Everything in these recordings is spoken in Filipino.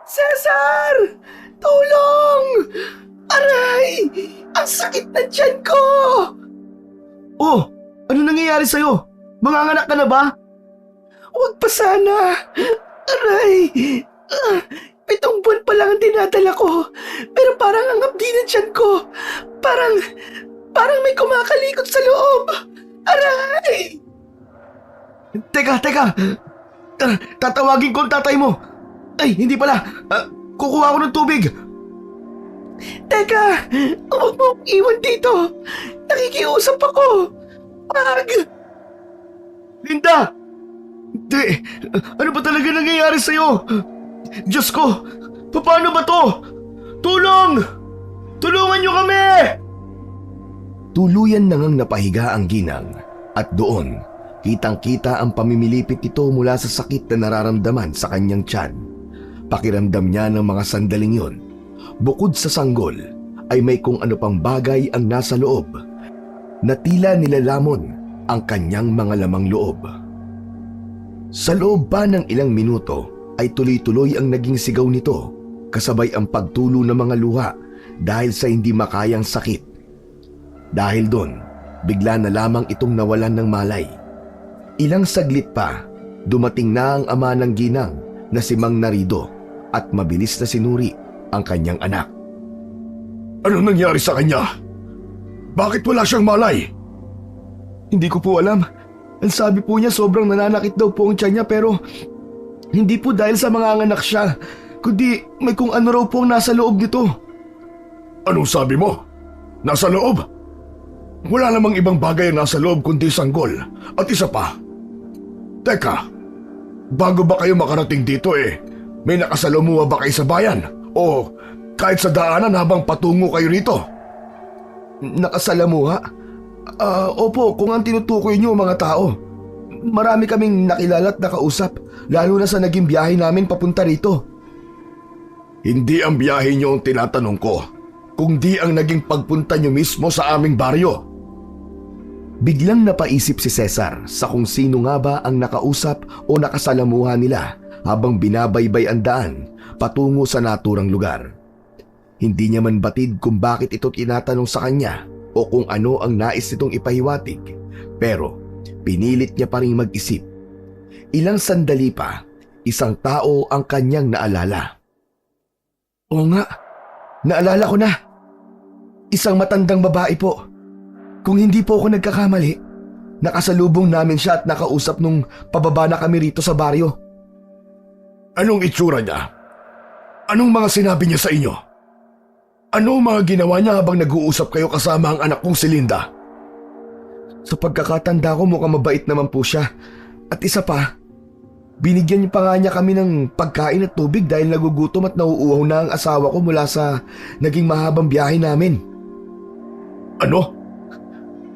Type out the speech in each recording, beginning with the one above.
Cesar! Tulong! Aray! Ang sakit na tiyan ko! Oh, ano nangyayari sa'yo? Manganganak ka na ba? Huwag pa sana! Aray! 7 buwan pa lang ang dinadala ko. Pero parang ang hapdi ng tiyan ko. Parang may kumakalikot sa loob. Aray! Teka! Tatawagin ko ang tatay mo. Ay, hindi pala. Kukuha ko ng tubig. Teka! Huwag mo akong iwan dito. Nakikiusap ako. Wag! Linda! Hindi! Ano ba talaga nangyayari sa'yo? Diyos ko! Paano ba to? Tulong! Tulungan niyo kami! Tuluyan na ngang napahiga ang ginang at doon, kitang-kita ang pamimilipit nito mula sa sakit na nararamdaman sa kanyang tiyan. Pakiramdam niya ng mga sandaling yon. Bukod sa sanggol, ay may kung ano pang bagay ang nasa loob na tila nilalamon ang kanyang mga lamang loob. Sa loob pa ng ilang minuto ay tuloy-tuloy ang naging sigaw nito kasabay ang pagtulo ng mga luha dahil sa hindi makayang sakit. Dahil doon, bigla na lamang itong nawalan ng malay. Ilang saglit pa, dumating na ang ama ng ginang na si Mang Narido at mabilis na sinuri ang kanyang anak. Ano nangyari sa kanya? Bakit wala siyang malay? Hindi ko po alam. Ang sabi po niya sobrang nananakit daw po ang tiyan niya pero hindi po dahil sa mga anak siya, kundi may kung ano raw po ang nasa loob nito. Anong sabi mo? Nasa loob? Wala namang ibang bagay ang nasa loob kundi sanggol at isa pa. Teka, bago ba kayo makarating dito may nakasalamuha ba kayo sa bayan? O kahit sa daanan habang patungo kayo rito? Nakasalamuha? Opo, kung ang tinutukoy niyo mga tao. Marami kaming nakilala at nakausap, lalo na sa naging biyahe namin papunta rito. Hindi ang biyahe niyo ang tinatanong ko, kundi ang naging pagpunta niyo mismo sa aming baryo. Biglang napaisip si Cesar sa kung sino nga ba ang nakausap o nakasalamuha nila habang binabaybay ang daan patungo sa naturang lugar. Hindi niya man batid kung bakit ito tinatanong sa kanya o kung ano ang nais nitong ipahiwatig, pero pinilit niya pa rin mag-isip. Ilang sandali pa, isang tao ang kanyang naalala. Oo nga, naalala ko na. Isang matandang babae po. Kung hindi po ako nagkakamali, nakasalubong namin siya at nakausap nung pababa na kami rito sa baryo. Anong itsura niya? Anong mga sinabi niya sa inyo? Ano ang mga ginawa niya habang nag-uusap kayo kasama ang anak kong si Linda? Sa pagkakatanda ko mukhang mabait naman po siya. At isa pa, binigyan niya pa nga niya kami ng pagkain at tubig dahil nagugutom at nauuhaw na ang asawa ko mula sa naging mahabang biyahe namin. Ano?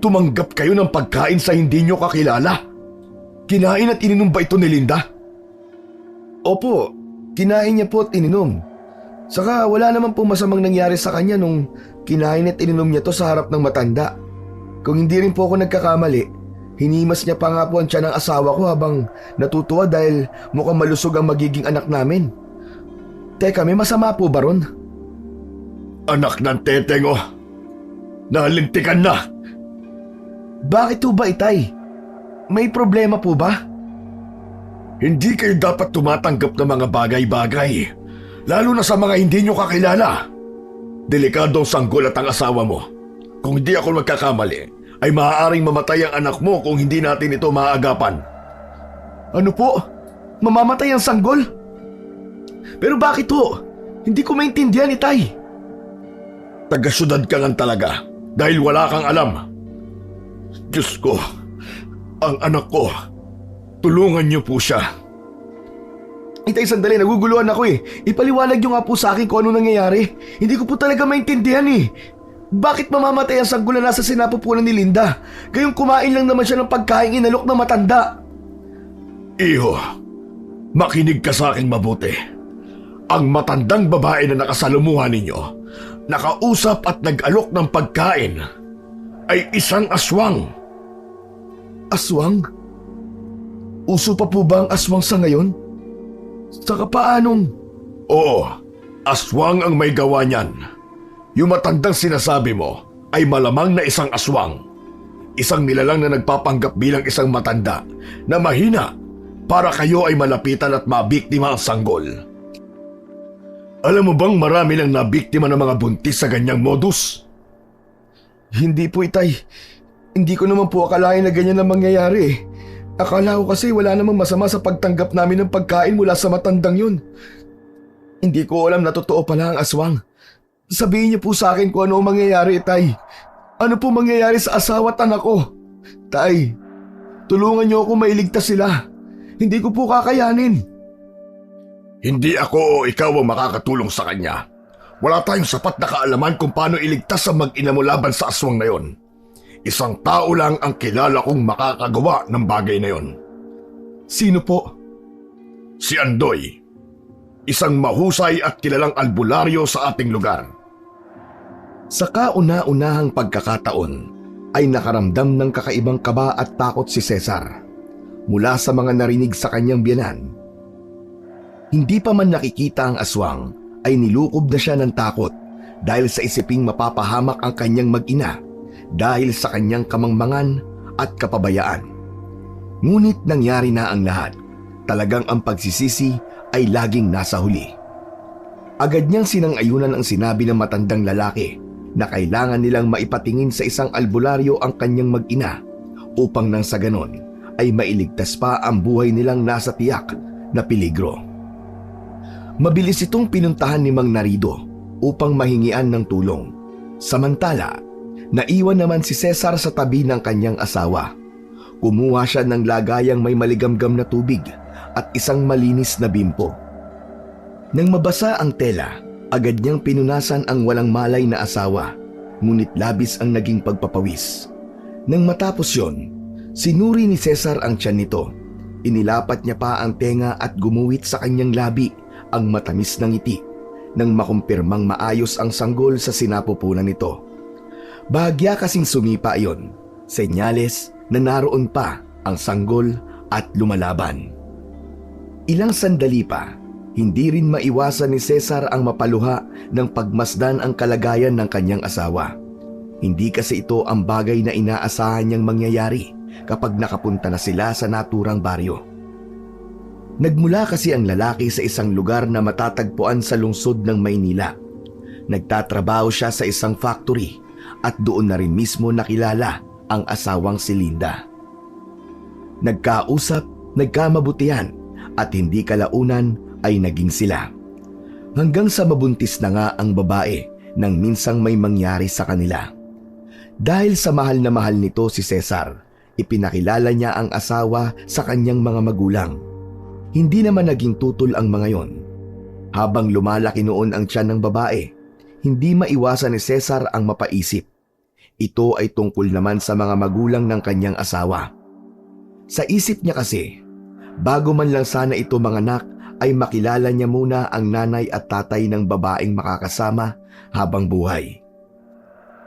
Tumanggap kayo ng pagkain sa hindi niyo kakilala? Kinain at ininom ba ito ni Linda? Opo, kinain niya po at ininom. Saka wala naman po masamang nangyari sa kanya nung kinain at ininom niya to sa harap ng matanda. Kung hindi rin po ako nagkakamali, hinimas niya pa nga po ang tiyan ng asawa ko habang natutuwa dahil mukhang malusog ang magiging anak namin. Teka, may masama po ba ron? Anak ng teteng oh, nalintikan na. Bakit po ba, itay? May problema po ba? Hindi kayo dapat tumatanggap ng mga bagay-bagay, lalo na sa mga hindi nyo kakilala. Delikado ang sanggol at ang asawa mo. Kung hindi ako magkakamali, ay maaaring mamatay ang anak mo kung hindi natin ito maaagapan. Ano po? Mamamatay ang sanggol? Pero bakit po? Hindi ko maintindihan, itay. Taga-syudad ka lang talaga dahil wala kang alam. Diyos ko, ang anak ko, tulungan niyo po siya. Itay, sandali, naguguluhan ako Ipaliwanag niyo nga po sa akin kung ano nangyayari. Hindi ko po talaga maintindihan Bakit mamamatay ang sanggol na nasa sinapupunan ni Linda? Gayong kumain lang naman siya ng pagkain inalok ng matanda. Iho, makinig ka sa akin mabuti. Ang matandang babae na nakasalumuhan ninyo, nakausap at nag-alok ng pagkain, ay isang aswang. Aswang? Uso pa po ba ang aswang sa ngayon? Saka paanong? Oo, aswang ang may gawa niyan. Yung matandang sinasabi mo ay malamang na isang aswang. Isang nilalang na nagpapanggap bilang isang matanda na mahina para kayo ay malapitan at mabiktima ang sanggol. Alam mo bang marami nang nabiktima ng mga buntis sa ganyang modus? Hindi po, Itay. Hindi ko naman po akalain na ganyan ang mangyayari eh. Akala ko kasi wala namang masama sa pagtanggap namin ng pagkain mula sa matandang yun. Hindi ko alam na totoo pala ang aswang. Sabihin niyo po sa akin kung ano ang mangyayari, Tay. Ano po mangyayari sa asawa at anak ko? Tay, tulungan niyo ako mailigtas sila. Hindi ko po kakayanin. Hindi ako o ikaw ang makakatulong sa kanya. Wala tayong sapat na kaalaman kung paano iligtas ang mag-ina mo laban sa aswang na yon. Isang tao lang ang kilala kong makakagawa ng bagay na yon. Sino po? Si Andoy. Isang mahusay at kilalang albularyo sa ating lugar. Sa kauna-unahang pagkakataon ay nakaramdam ng kakaibang kaba at takot si Cesar mula sa mga narinig sa kanyang biyenan. Hindi pa man nakikita ang aswang ay nilukob na siya ng takot dahil sa isiping mapapahamak ang kanyang mag-ina dahil sa kanyang kamangmangan at kapabayaan. Ngunit nangyari na ang lahat. Talagang ang pagsisisi ay laging nasa huli. Agad niyang sinang-ayunan ang sinabi ng matandang lalaki na kailangan nilang maipatingin sa isang albularyo ang kanyang mag-ina upang nang sa ganon ay mailigtas pa ang buhay nilang nasa tiyak na peligro. Mabilis itong pinuntahan ni Mang Narido upang mahingian ng tulong. Samantala, naiwan naman si Cesar sa tabi ng kanyang asawa. Kumuha siya ng lagayang may maligamgam na tubig at isang malinis na bimpo. Nang mabasa ang tela, agad niyang pinunasan ang walang malay na asawa, ngunit labis ang naging pagpapawis. Nang matapos yon, sinuri ni Cesar ang tiyan nito. Inilapat niya pa ang tenga at gumuhit sa kanyang labi ang matamis na ngiti nang makumpirmang maayos ang sanggol sa sinapupunan nito. Bahagya kasing sumipa iyon, senyales na naroon pa ang sanggol at lumalaban. Ilang sandali pa, hindi rin maiwasan ni Cesar ang mapaluha ng pagmasdan ang kalagayan ng kanyang asawa. Hindi kasi ito ang bagay na inaasahan niyang mangyayari kapag nakapunta na sila sa naturang baryo. Nagmula kasi ang lalaki sa isang lugar na matatagpuan sa lungsod ng Maynila. Nagtatrabaho siya sa isang factory at doon na rin mismo nakilala ang asawang si Linda. Nagkausap, nagkamabutihan at hindi kalaunan ay naging sila. Hanggang sa mabuntis na nga ang babae nang minsang may mangyari sa kanila. Dahil sa mahal na mahal nito si Cesar, ipinakilala niya ang asawa sa kanyang mga magulang. Hindi naman naging tutol ang mga yon. Habang lumalaki noon ang tiyan ng babae, hindi maiwasan ni Cesar ang mapaisip. Ito ay tungkol naman sa mga magulang ng kanyang asawa. Sa isip niya kasi, bago man lang sana ito manganak, ay makilala niya muna ang nanay at tatay ng babaeng makakasama habang buhay.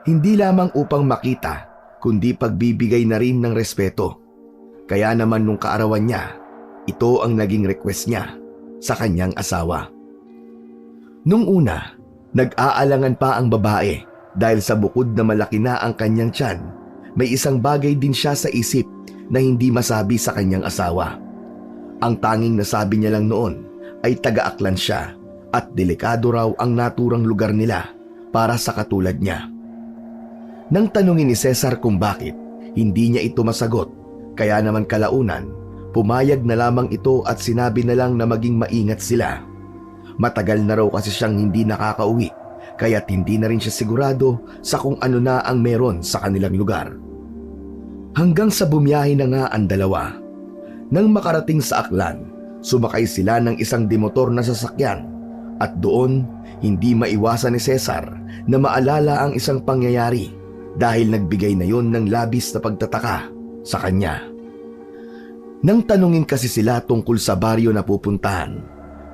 Hindi lamang upang makita, kundi pagbibigay na rin ng respeto. Kaya naman nung kaarawan niya, ito ang naging request niya sa kanyang asawa. Nung una, nag-aalangan pa ang babae dahil sa bukod na malaki na ang kanyang tiyan, may isang bagay din siya sa isip na hindi masabi sa kanyang asawa. Ang tanging nasabi niya lang noon ay taga-Aklan siya at delikado raw ang naturang lugar nila para sa katulad niya. Nang tanungin ni Cesar kung bakit, hindi niya ito masagot, kaya naman kalaunan, pumayag na lamang ito at sinabi na lang na maging maingat sila. Matagal na raw kasi siyang hindi nakakauwi, kaya't hindi na rin siya sigurado sa kung ano na ang meron sa kanilang lugar. Hanggang sa bumiyahe na nga ang dalawa. Nang makarating sa Aklan, sumakay sila ng isang demotor na sasakyan at doon hindi maiwasan ni Cesar na maalala ang isang pangyayari dahil nagbigay na yon ng labis na pagtataka sa kanya. Nang tanungin kasi sila tungkol sa baryo na pupuntahan,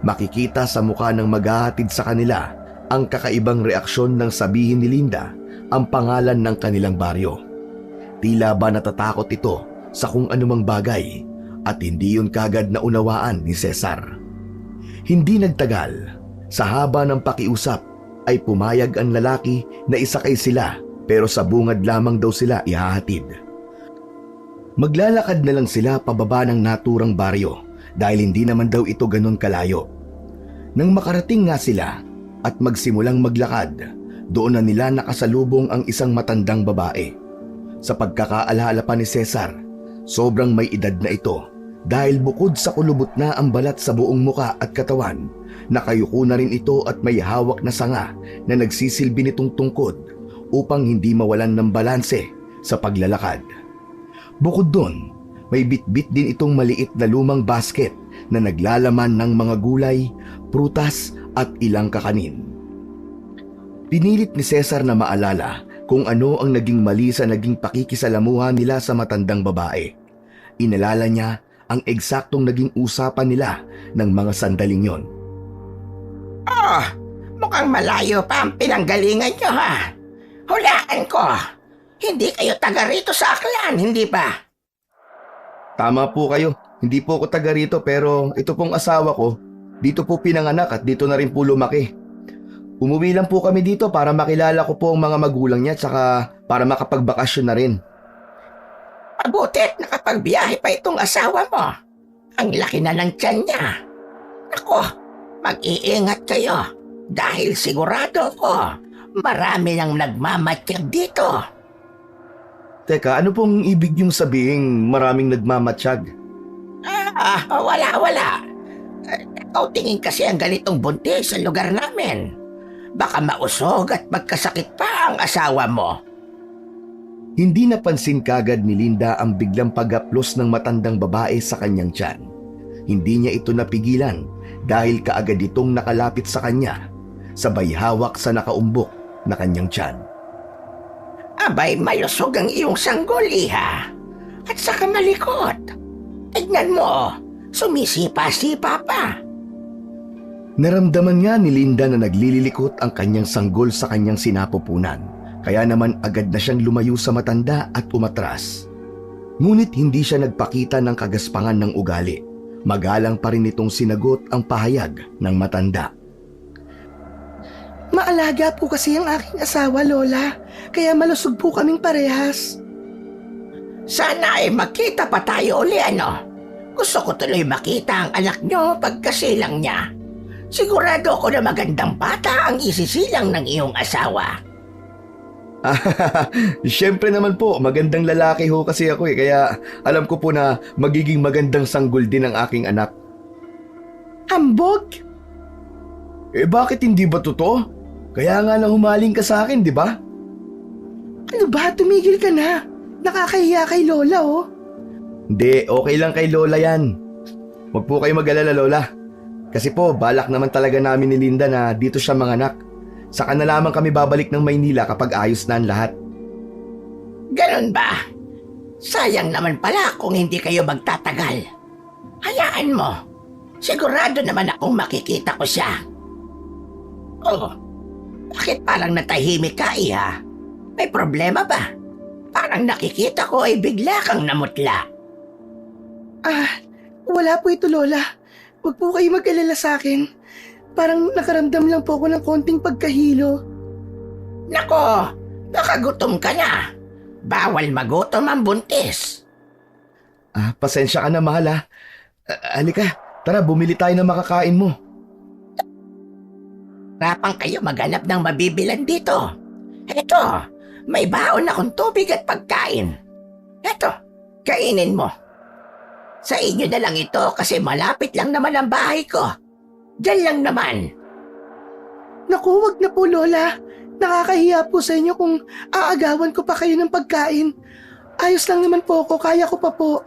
makikita sa mukha ng maghahatid sa kanila ang kakaibang reaksyon ng sabihin ni Linda ang pangalan ng kanilang baryo. Tila ba natatakot ito sa kung anumang bagay at hindi yun kagad na unawaan ni Cesar. Hindi nagtagal, Sa haba ng pakiusap ay pumayag ang lalaki na isakay sila pero sa bungad lamang daw sila ihahatid. Maglalakad na lang sila pababa ng naturang baryo dahil hindi naman daw ito ganun kalayo. Nang makarating nga sila at magsimulang maglakad, doon na nila nakasalubong ang isang matandang babae. Sa pagkakaalala pa ni Cesar, sobrang may edad na ito dahil bukod sa kulubot na ang balat sa buong muka at katawan, nakayuko na rin ito at may hawak na sanga na nagsisilbi nitong tungkod upang hindi mawalan ng balanse sa paglalakad. Bukod doon, may bitbit din itong maliit na lumang basket na naglalaman ng mga gulay, prutas at ilang kakanin. Pinilit ni Cesar na maalala kung ano ang naging mali sa naging pakikisalamuha nila sa matandang babae. Inalala niya ang eksaktong naging usapan nila ng mga sandaling yon. Mukhang malayo pa ang pinanggalingan nyo ha. Hulaan ko, hindi kayo taga rito sa Aklan, hindi ba? Tama po kayo, hindi po ako taga rito pero ito pong asawa ko, dito po pinanganak at dito na rin po lumaki. Umuwi lang po kami dito para makilala ko po ang mga magulang niya at saka para makapagbakasyon na rin. Mabutit nakapagbiyahe pa itong asawa mo. Ang laki na ng tiyan niya. Ako, mag-iingat kayo dahil sigurado ko marami nang nagmamatsyag dito. Teka, ano pong ibig niyong sabihin maraming nagmamatsyag? Wala. Ikaw tingin kasi ang ganitong buntis sa lugar namin. Baka mausog at magkasakit pa ang asawa mo. Hindi napansin kagad ni Linda ang biglang pag-aplos ng matandang babae sa kanyang tiyan. Hindi niya ito napigilan dahil kaagad itong nakalapit sa kanya, sabay hawak sa nakaumbok na kanyang tiyan. Abay, malusog ang iyong sanggol, iha. At saka malikot. Tignan mo, sumisipa-sipa pa. Naramdaman nga ni Linda na naglililikot ang kanyang sanggol sa kanyang sinapupunan, kaya naman agad na siyang lumayo sa matanda at umatras. Ngunit hindi siya nagpakita ng kagaspangan ng ugali. Magalang pa rin itong sinagot ang pahayag ng matanda. Maalaga po kasi ang aking asawa, Lola. Kaya malusog po kaming parehas. Sana ay makita pa tayo uli, ano? Gusto ko tuloy makita ang anak nyo pagkasilang niya. Sigurado ako na magandang bata ang isisilang ng iyong asawa. Siyempre naman po, magandang lalaki ho kasi ako kaya alam ko po na magiging magandang sanggol din ang aking anak. Ambog? Bakit hindi ba totoo? Kaya nga nang humaling ka sa akin, di ba? Ano ba? Tumigil ka na. Nakakahiya kay Lola, oh. Hindi, okay lang kay Lola yan. Huwag po kayo mag-alala, Lola. Kasi po, balak naman talaga namin ni Linda na dito siya manganak. Saka na lamang kami babalik ng Maynila kapag ayos na ang lahat. Ganon ba? Sayang naman pala kung hindi kayo magtatagal. Hayaan mo. Sigurado naman akong makikita ko siya. Oh, bakit parang natahimik ka, iha? May problema ba? Parang nakikita ko ay bigla kang namutla. Wala po ito, Lola. Huwag po kayo mag-alala sa akin. Parang nakaramdam lang po ako ng konting pagkahilo. Nako, nakagutom ka na. Bawal magutom ang buntis. Pasensya ka na, mahal ha. Halika, tara bumili tayo ng makakain mo. Rapang kayo maghanap ng mabibilan dito. Eto, may baon akong tubig at pagkain. Eto, kainin mo. Sa inyo na lang ito kasi malapit lang naman ang bahay ko. Diyan lang naman. Naku, wag na po, Lola. Nakakahiya po sa inyo kung aagawan ko pa kayo ng pagkain. Ayos lang naman po ako, kaya ko pa po.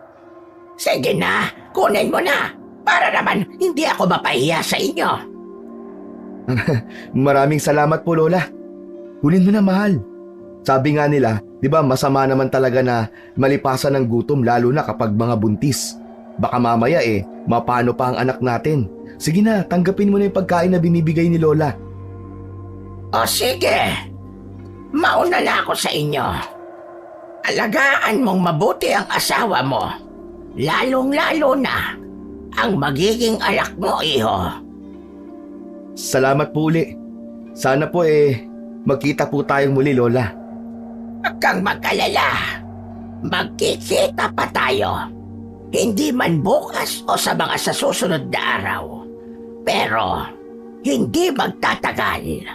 Sige na, kunin mo na. Para naman hindi ako mapahiya sa inyo. Maraming salamat po, Lola. Kunin mo na, mahal. Sabi nga nila, di ba masama naman talaga na malipasan ng gutom lalo na kapag mga buntis. Baka mamaya mapano pa ang anak natin. Sige na, tanggapin mo na yung pagkain na binibigay ni Lola. O sige, mauna na ako sa inyo. Alagaan mong mabuti ang asawa mo. Lalong-lalo na ang magiging anak mo, iho. Salamat po uli. Sana po magkita po tayong muli, Lola. Huwag kang mag-alala. Magkikita pa tayo. Hindi man bukas o sa mga sa susunod na araw. Pero hindi magtatagal.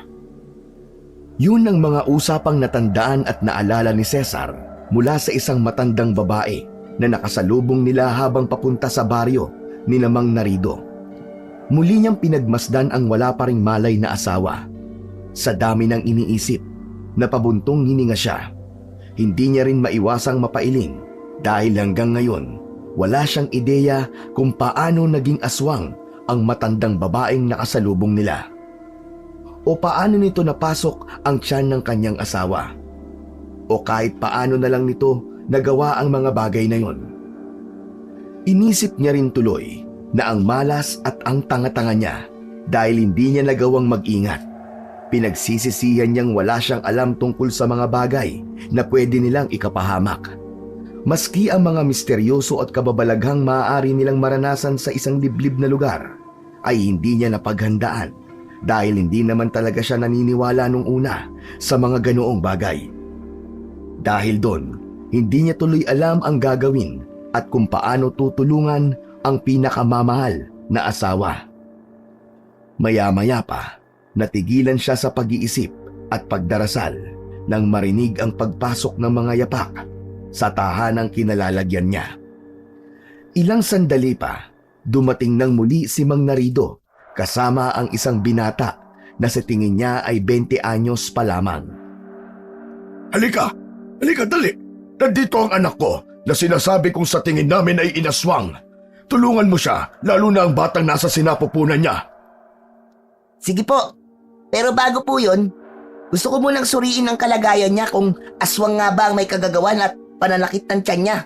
Yun ang mga usapang natandaan at naalala ni Cesar mula sa isang matandang babae na nakasalubong nila habang papunta sa baryo ni Mang Narido. Muli niyang pinagmasdan ang wala pa ring malay na asawa. Sa dami ng iniisip, napabuntong hininga siya. Hindi niya rin maiwasang mapailing dahil hanggang ngayon wala siyang ideya kung paano naging aswang ang matandang babaeng nakasalubong nila. O paano nito napasok ang tiyan ng kanyang asawa. O kahit paano na lang nito nagawa ang mga bagay na yon. Inisip niya rin tuloy na ang malas at ang tanga-tanga niya dahil hindi niya nagawang mag-ingat. Pinagsisisihan niyang wala siyang alam tungkol sa mga bagay na pwede nilang ikapahamak. Maski ang mga misteryoso at kababalaghang maaari nilang maranasan sa isang liblib na lugar, ay hindi niya napaghandaan dahil hindi naman talaga siya naniniwala nung una sa mga ganoong bagay. Dahil doon, hindi niya tuloy alam ang gagawin at kung paano tutulungan ang pinakamamahal na asawa. Maya-maya pa, natigilan siya sa pag-iisip at pagdarasal nang marinig ang pagpasok ng mga yapak sa tahanang kinalalagyan niya. Ilang sandali pa, dumating nang muli si Mang Narido kasama ang isang binata na sa tingin niya ay 20 anyos pa lamang. Halika! Halika, dali! Nandito ang anak ko na sinasabi kong sa tingin namin ay inaswang. Tulungan mo siya, lalo na ang batang nasa sinapupunan niya. Sige po. Pero bago po yun, gusto ko munang suriin ang kalagayan niya kung aswang nga ba ang may kagagawan at pananakit ng tiyan niya.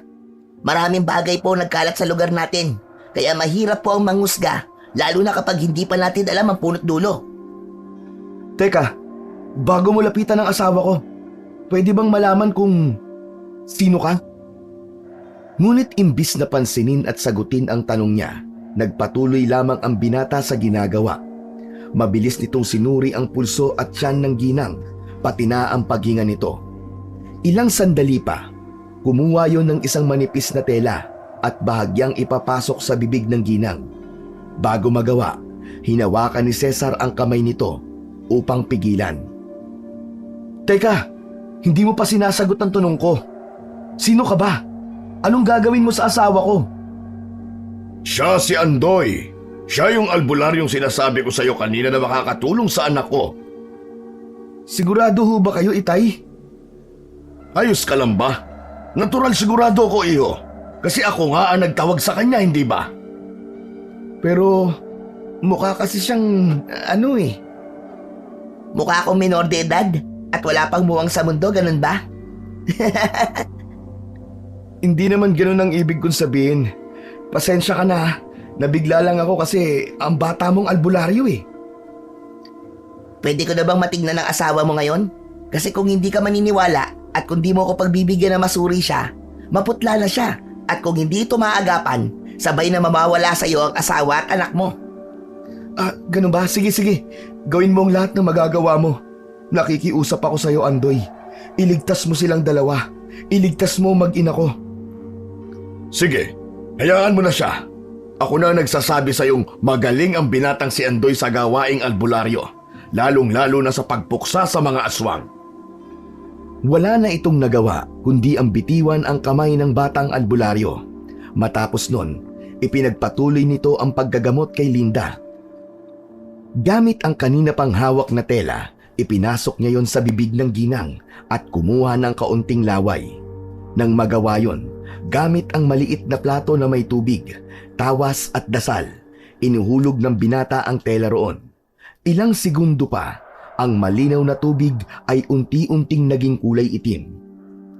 Maraming bagay po nagkalat sa lugar natin, kaya mahirap po ang mangusga, lalo na kapag hindi pa natin alam ang punot dulo. Teka, bago mo lapitan ang asawa ko, pwede bang malaman kung sino ka? Ngunit imbis na pansinin at sagutin ang tanong niya, nagpatuloy lamang ang binata sa ginagawa. Mabilis nitong sinuri ang pulso at tiyan ng ginang, pati na ang paghinga nito. Ilang sandali pa, kumuha yon ng isang manipis na tela at bahagyang ipapasok sa bibig ng ginang. Bago magawa, hinawakan ni Cesar ang kamay nito upang pigilan. Teka, hindi mo pa sinasagot ang tanong ko. Sino ka ba? Anong gagawin mo sa asawa ko? Siya si Andoy. Siya yung albularyong sinasabi ko sa iyo kanina na makakatulong sa anak ko. Sigurado ho ba kayo, Itay? Ayos ka lang ba? Natural sigurado ko, iho. Kasi ako nga ang nagtawag sa kanya, hindi ba? Pero mukha kasi siyang Mukha akong minor de edad at wala pang muwang sa mundo, ganun ba? Hindi naman ganun ang ibig kong sabihin. Pasensya ka na. Nabigla lang ako kasi ang bata mong albularyo eh. Pwede ko na bang matignan ng asawa mo ngayon? Kasi kung hindi ka maniniwala at kung di mo ko pagbibigyan na masuri siya, maputla na siya. At kung hindi ito maagapan, sabay na mamawala sa iyo ang asawa at anak mo. Ganun ba? Sige. Gawin mo ang lahat ng magagawa mo. Nakikiusap ako sa iyo, Andoy. Iligtas mo silang dalawa. Iligtas mo mag-ina ko. Sige, hayaan mo na siya. Ako na nagsasabi sa iyong magaling ang binatang si Andoy sa gawaing albularyo, lalong-lalo na sa pagpuksa sa mga aswang. Wala na itong nagawa kundi ang bitiwan ang kamay ng batang albularyo. Matapos nun, ipinagpatuloy nito ang paggagamot kay Linda. Gamit ang kanina pang hawak na tela, ipinasok niya yon sa bibig ng ginang at kumuha ng kaunting laway. Nang magawa yon, gamit ang maliit na plato na may tubig, tawas at dasal, inuhulog ng binata ang tela roon. Ilang segundo pa, ang malinaw na tubig ay unti-unting naging kulay itim.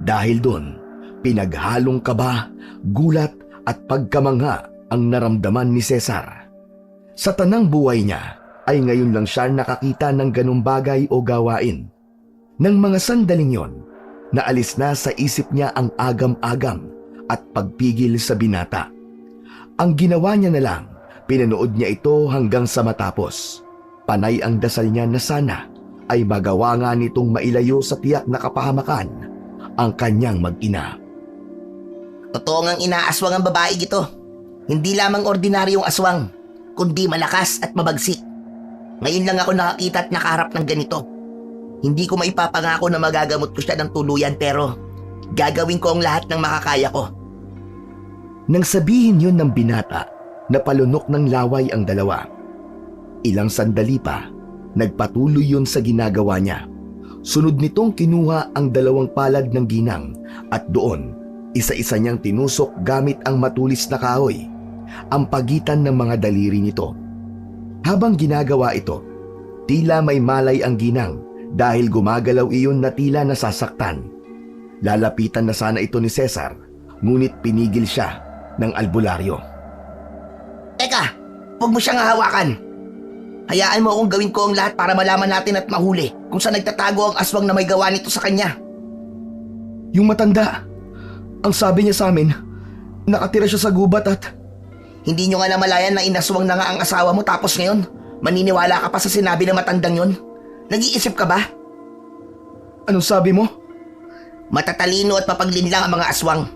Dahil doon, pinaghalong kaba, gulat at pagkamangha ang naramdaman ni Cesar. Sa tanang buhay niya, ay ngayon lang siya nakakita ng ganung bagay o gawain. Nang mga sandaling yon, naalis na sa isip niya ang agam-agam at pagpigil sa binata. Ang ginawa niya na lang, pinanood niya ito hanggang sa matapos. Panay ang dasal niya na sana ay magawa nga nitong mailayo sa tiyak na kapahamakan ang kanyang mag-ina. Totoo ngang inaaswang ang babae ito. Hindi lamang ordinaryong aswang, kundi malakas at mabagsik. Ngayon lang ako nakakita at nakaharap ng ganito. Hindi ko maipapangako na magagamot ko siya ng tuluyan pero gagawin ko ang lahat ng makakaya ko. Nang sabihin yun ng binata, napalunok ng laway ang dalawa. Ilang sandali pa, nagpatuloy yun sa ginagawa niya. Sunod nitong kinuha ang 2 palad ng ginang at doon, isa-isa niyang tinusok gamit ang matulis na kahoy, ang pagitan ng mga daliri nito. Habang ginagawa ito, tila may malay ang ginang dahil gumagalaw iyon na tila nasasaktan. Lalapitan na sana ito ni Cesar, ngunit pinigil siya ng albularyo. Teka, huwag mo siyang hahawakan. Hayaan mo akong gawin ko ang lahat para malaman natin at mahuli kung saan nagtatago ang aswang na may gawa nito sa kanya. Yung matanda, ang sabi niya sa amin, nakatira siya sa gubat at... Hindi nyo nga namalayan na inaswang na nga ang asawa mo tapos ngayon, maniniwala ka pa sa sinabi ng matandang yon? Nag-iisip ka ba? Anong sabi mo? Matatalino at mapaglinlang ang mga aswang.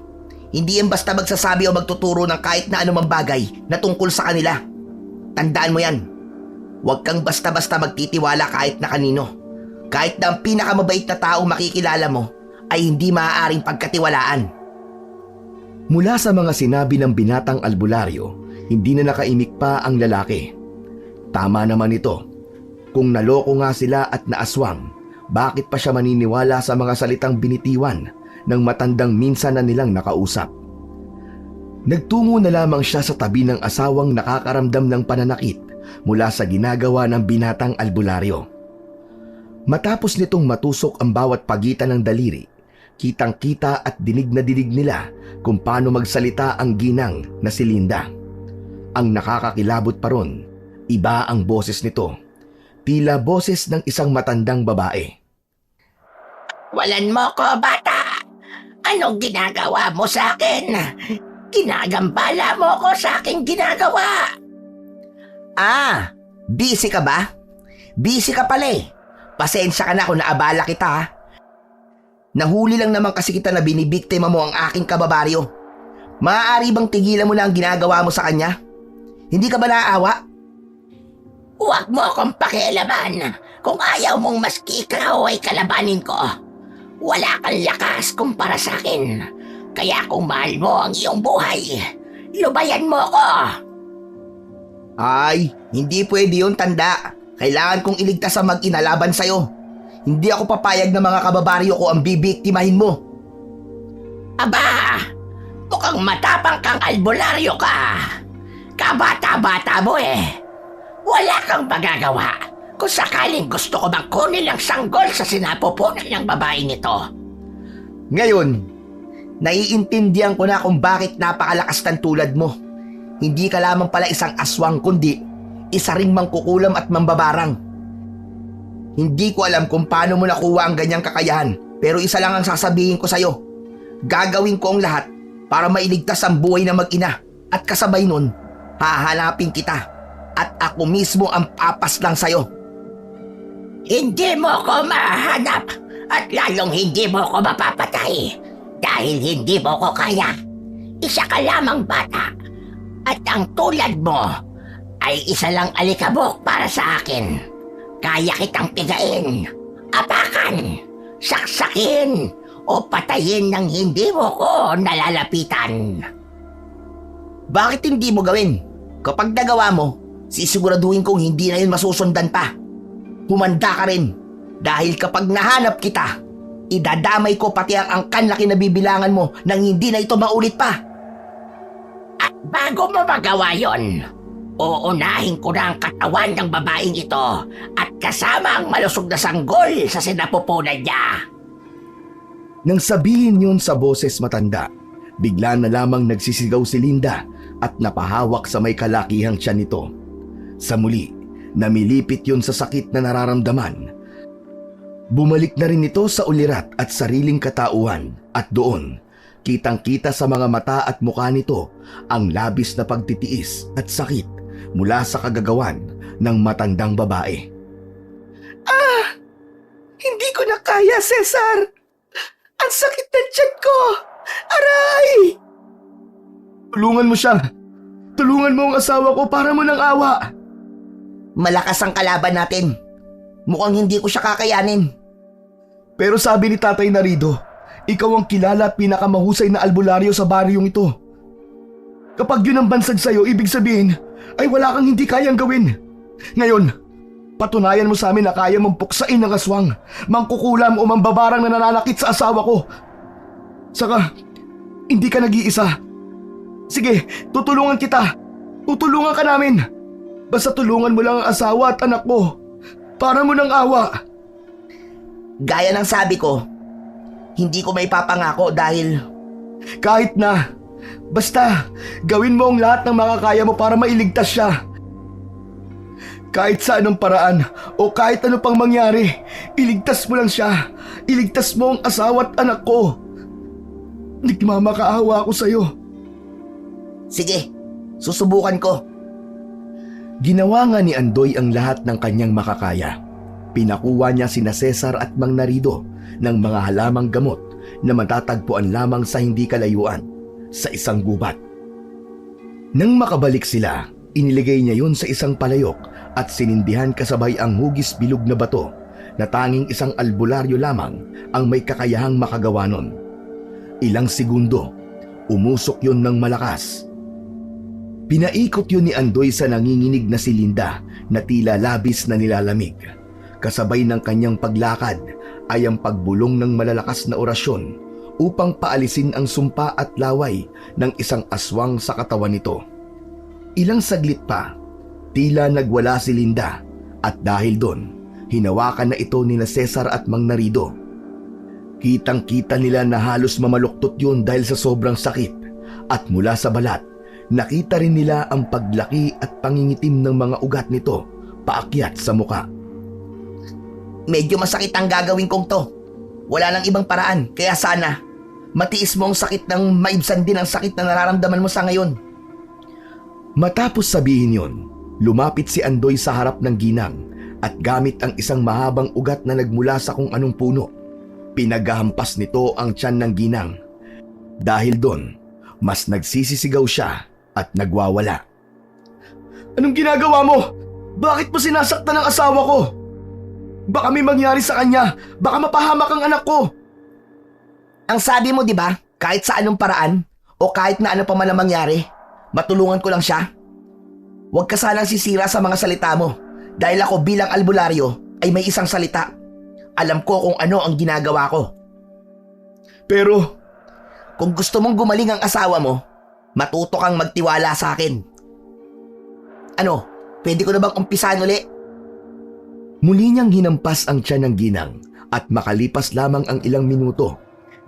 Hindi yan basta magsasabi o magtuturo ng kahit na anumang bagay na tungkol sa kanila. Tandaan mo yan. Huwag kang basta-basta magtitiwala kahit na kanino. Kahit na ang pinakamabait na taong makikilala mo ay hindi maaaring pagkatiwalaan. Mula sa mga sinabi ng binatang albularyo, hindi na nakaimik pa ang lalaki. Tama naman ito. Kung naloko nga sila at naaswang, bakit pa siya maniniwala sa mga salitang binitiwan ng matandang minsan na nilang nakausap? Nagtungo na lamang siya sa tabi ng asawang nakakaramdam ng pananakit mula sa ginagawa ng binatang albularyo. Matapos nitong matusok ang bawat pagitan ng daliri, kitang-kita at dinig na dinig nila kung paano magsalita ang ginang na si Linda. Ang nakakakilabot pa ron, iba ang boses nito. Tila boses ng isang matandang babae. Walan mo ko, bata! Anong ginagawa mo sa akin? Ginagambala mo ko sa aking ginagawa! Ah, busy ka ba? Busy ka pala eh. Pasensya ka na kung naabala kita ha. Nahuli lang naman kasi kita na binibiktima mo ang aking kababaryo. Maaari bang tigilan mo na ang ginagawa mo sa kanya? Hindi ka ba naaawa? Huwag mo akong pakialaman kung ayaw mong maski ikaw ay kalabanin ko. Wala kang lakas kumpara sa akin. Kaya kung mahal mo ang iyong buhay, lubayan mo ko. Ay, hindi pwede yun, tanda. Kailangan kong iligtas ang mag-ina laban sa'yo. Hindi ako papayag na mga kababaryo ko ang bibiktimahin mo. Aba, mukhang matapang kang albularyo ka. Kabata-bata mo eh. Wala kang magagawa kung sakaling gusto ko bang kunin ang sanggol sa sinapupunan ng babaeng ito. Ngayon, naiintindihan ko na kung bakit napakalakas ng tulad mo. Hindi ka lamang pala isang aswang kundi isa ring mangkukulam at mambabarang. Hindi ko alam kung paano mo nakuha ang ganyang kakayahan, pero isa lang ang sasabihin ko sa'yo. Gagawin ko ang lahat para mailigtas ang buhay ng mag-ina at kasabay nun, hahanapin kita at ako mismo ang papaslang sa'yo. Hindi mo ko mahanap at lalong hindi mo ko mapapatay dahil hindi mo ko kaya. Isa ka lamang bata at ang tulad mo ay isa lang alikabok para sa akin. Kaya kitang pigain, apakan, saksakin o patayin nang hindi mo ko nalalapitan. Bakit hindi mo gawin? Kapag nagawa mo, sisiguraduhin kong hindi na yun masusundan pa. Humanda ka rin dahil kapag nahanap kita, idadamay ko pati ang angkan na kinabibilangan mo nang hindi na ito maulit pa. At bago mo magawa yon, uunahin ko na ang katawan ng babaeng ito at kasama ang malusog na sanggol sa sinapupunan niya. Nang sabihin yun sa boses matanda, bigla na lamang nagsisigaw si Linda at napahawak sa may kalakihang tiyan nito. Sa muli, namilipit yun sa sakit na nararamdaman. Bumalik na rin ito sa ulirat at sariling katauhan at doon, kitang-kita sa mga mata at mukha nito ang labis na pagtitiis at sakit mula sa kagagawan ng matandang babae. Hindi ko na kaya, Cesar! Ang sakit ng tiyan ko! Aray! Tulungan mo siya. Tulungan mo ang asawa ko para mo ng awa. Malakas ang kalaban natin. Mukhang hindi ko siya kakayanin. Pero sabi ni Tatay Narido, ikaw ang kilala at pinakamahusay na albularyo sa baryong ito. Kapag yun ang bansag sa'yo, ibig sabihin ay wala kang hindi kayang gawin. Ngayon, patunayan mo sa amin na kaya mong puksain ng aswang, mangkukulam o mambabarang na nananakit sa asawa ko. Saka, hindi ka nag-iisa. Sige, tutulungan kita. Tutulungan ka namin. Basta tulungan mo lang ang asawa at anak ko. Para mo ng awa. Gaya ng sabi ko, hindi ko may papangako dahil Kahit na. Basta, gawin mo ang lahat ng makakaya mo para mailigtas siya. Kahit sa anong paraan o kahit ano pang mangyari, iligtas mo lang siya. Iligtas mo ang asawa at anak ko. Nagmamakaawa ako sa'yo. sige, susubukan ko. Ginawa nga ni Andoy ang lahat ng kanyang makakaya. Pinakuha niya sina Cesar at Mang Narido ng mga halamang gamot na matatagpuan lamang sa hindi kalayuan sa isang gubat. Nang makabalik sila, iniligay niya yun sa isang palayok at sinindihan kasabay ang hugis bilog na bato na tanging isang albularyo lamang ang may kakayahang makagawa nun. Ilang segundo, umusok yun ng malakas. Pinaikot yun ni Andoy sa nanginginig na si Linda na tila labis na nilalamig. Kasabay ng kanyang paglakad ay ang pagbulong ng malalakas na orasyon upang paalisin ang sumpa at laway ng isang aswang sa katawan nito. Ilang saglit pa, tila nagwala si Linda at dahil doon, hinawakan na ito ni Cesar at Mang Narido. Kitang-kita nila na halos mamaluktot yun dahil sa sobrang sakit at mula sa balat, nakita rin nila ang paglaki at pangingitim ng mga ugat nito paakyat sa muka. Medyo masakit ang gagawin kong to. Wala nang ibang paraan, kaya sana matiis mo ang sakit ng maibsan din ang sakit na nararamdaman mo sa ngayon. Matapos sabihin yon, lumapit si Andoy sa harap ng ginang at gamit ang isang mahabang ugat na nagmula sa kung anong puno, pinaghahampas nito ang tiyan ng ginang. Dahil doon, mas nagsisisigaw siya at nagwawala. Anong ginagawa mo? Bakit mo sinasaktan ang asawa ko? Baka may mangyari sa kanya. Baka mapahamak ang anak ko. Ang sabi mo, di ba, kahit sa anong paraan o kahit na ano pa man ang mangyari, matulungan ko lang siya. Huwag ka sanang sisira sa mga salita mo dahil ako bilang albularyo ay may isang salita. Alam ko kung ano ang ginagawa ko. Pero, Kung gusto mong gumaling ang asawa mo, matuto kang magtiwala sa akin. Ano, pwede ko na bang umpisahan uli? Muli niyang hinampas ang tiyan ng ginang at makalipas lamang ang ilang minuto,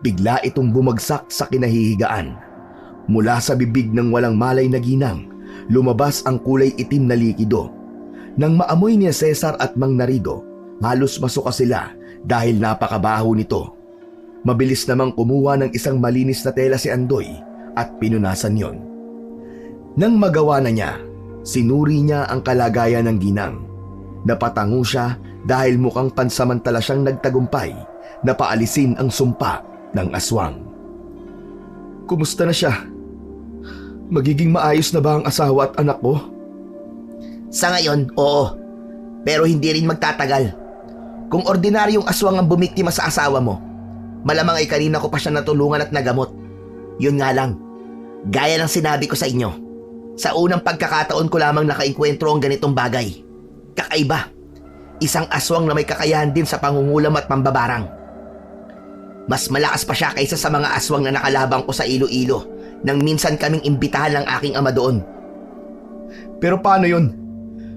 bigla itong bumagsak sa kinahihigaan. Mula sa bibig ng walang malay na ginang, lumabas ang kulay itim na likido. Nang maamoy ni Cesar at Mang Narido, halos masuka sila dahil napakabaho nito. Mabilis namang kumuha ng isang malinis na tela si Andoy at pinunasan yon. Nang magawa na niya, sinuri niya ang kalagayan ng ginang. Napatango siya dahil mukhang pansamantala siyang nagtagumpay na paalisin ang sumpa ng aswang. kumusta na siya? Magiging maayos na ba ang asawa at anak ko? Sa ngayon, oo. Pero hindi rin magtatagal. Kung ordinaryong aswang ang bumiktima sa asawa mo, malamang ay kanina ko pa siya natulungan at nagamot. Yun nga lang, gaya ng sinabi ko sa inyo, sa unang pagkakataon ko lamang nakainkwentro ang ganitong bagay. Kakaiba, isang aswang na may kakayahan din sa pangungulam at pambabarang. Mas malakas pa siya kaysa sa mga aswang na nakalabang ko sa Iloilo nang minsan kaming imbitahan ng aking ama doon. Pero paano yun?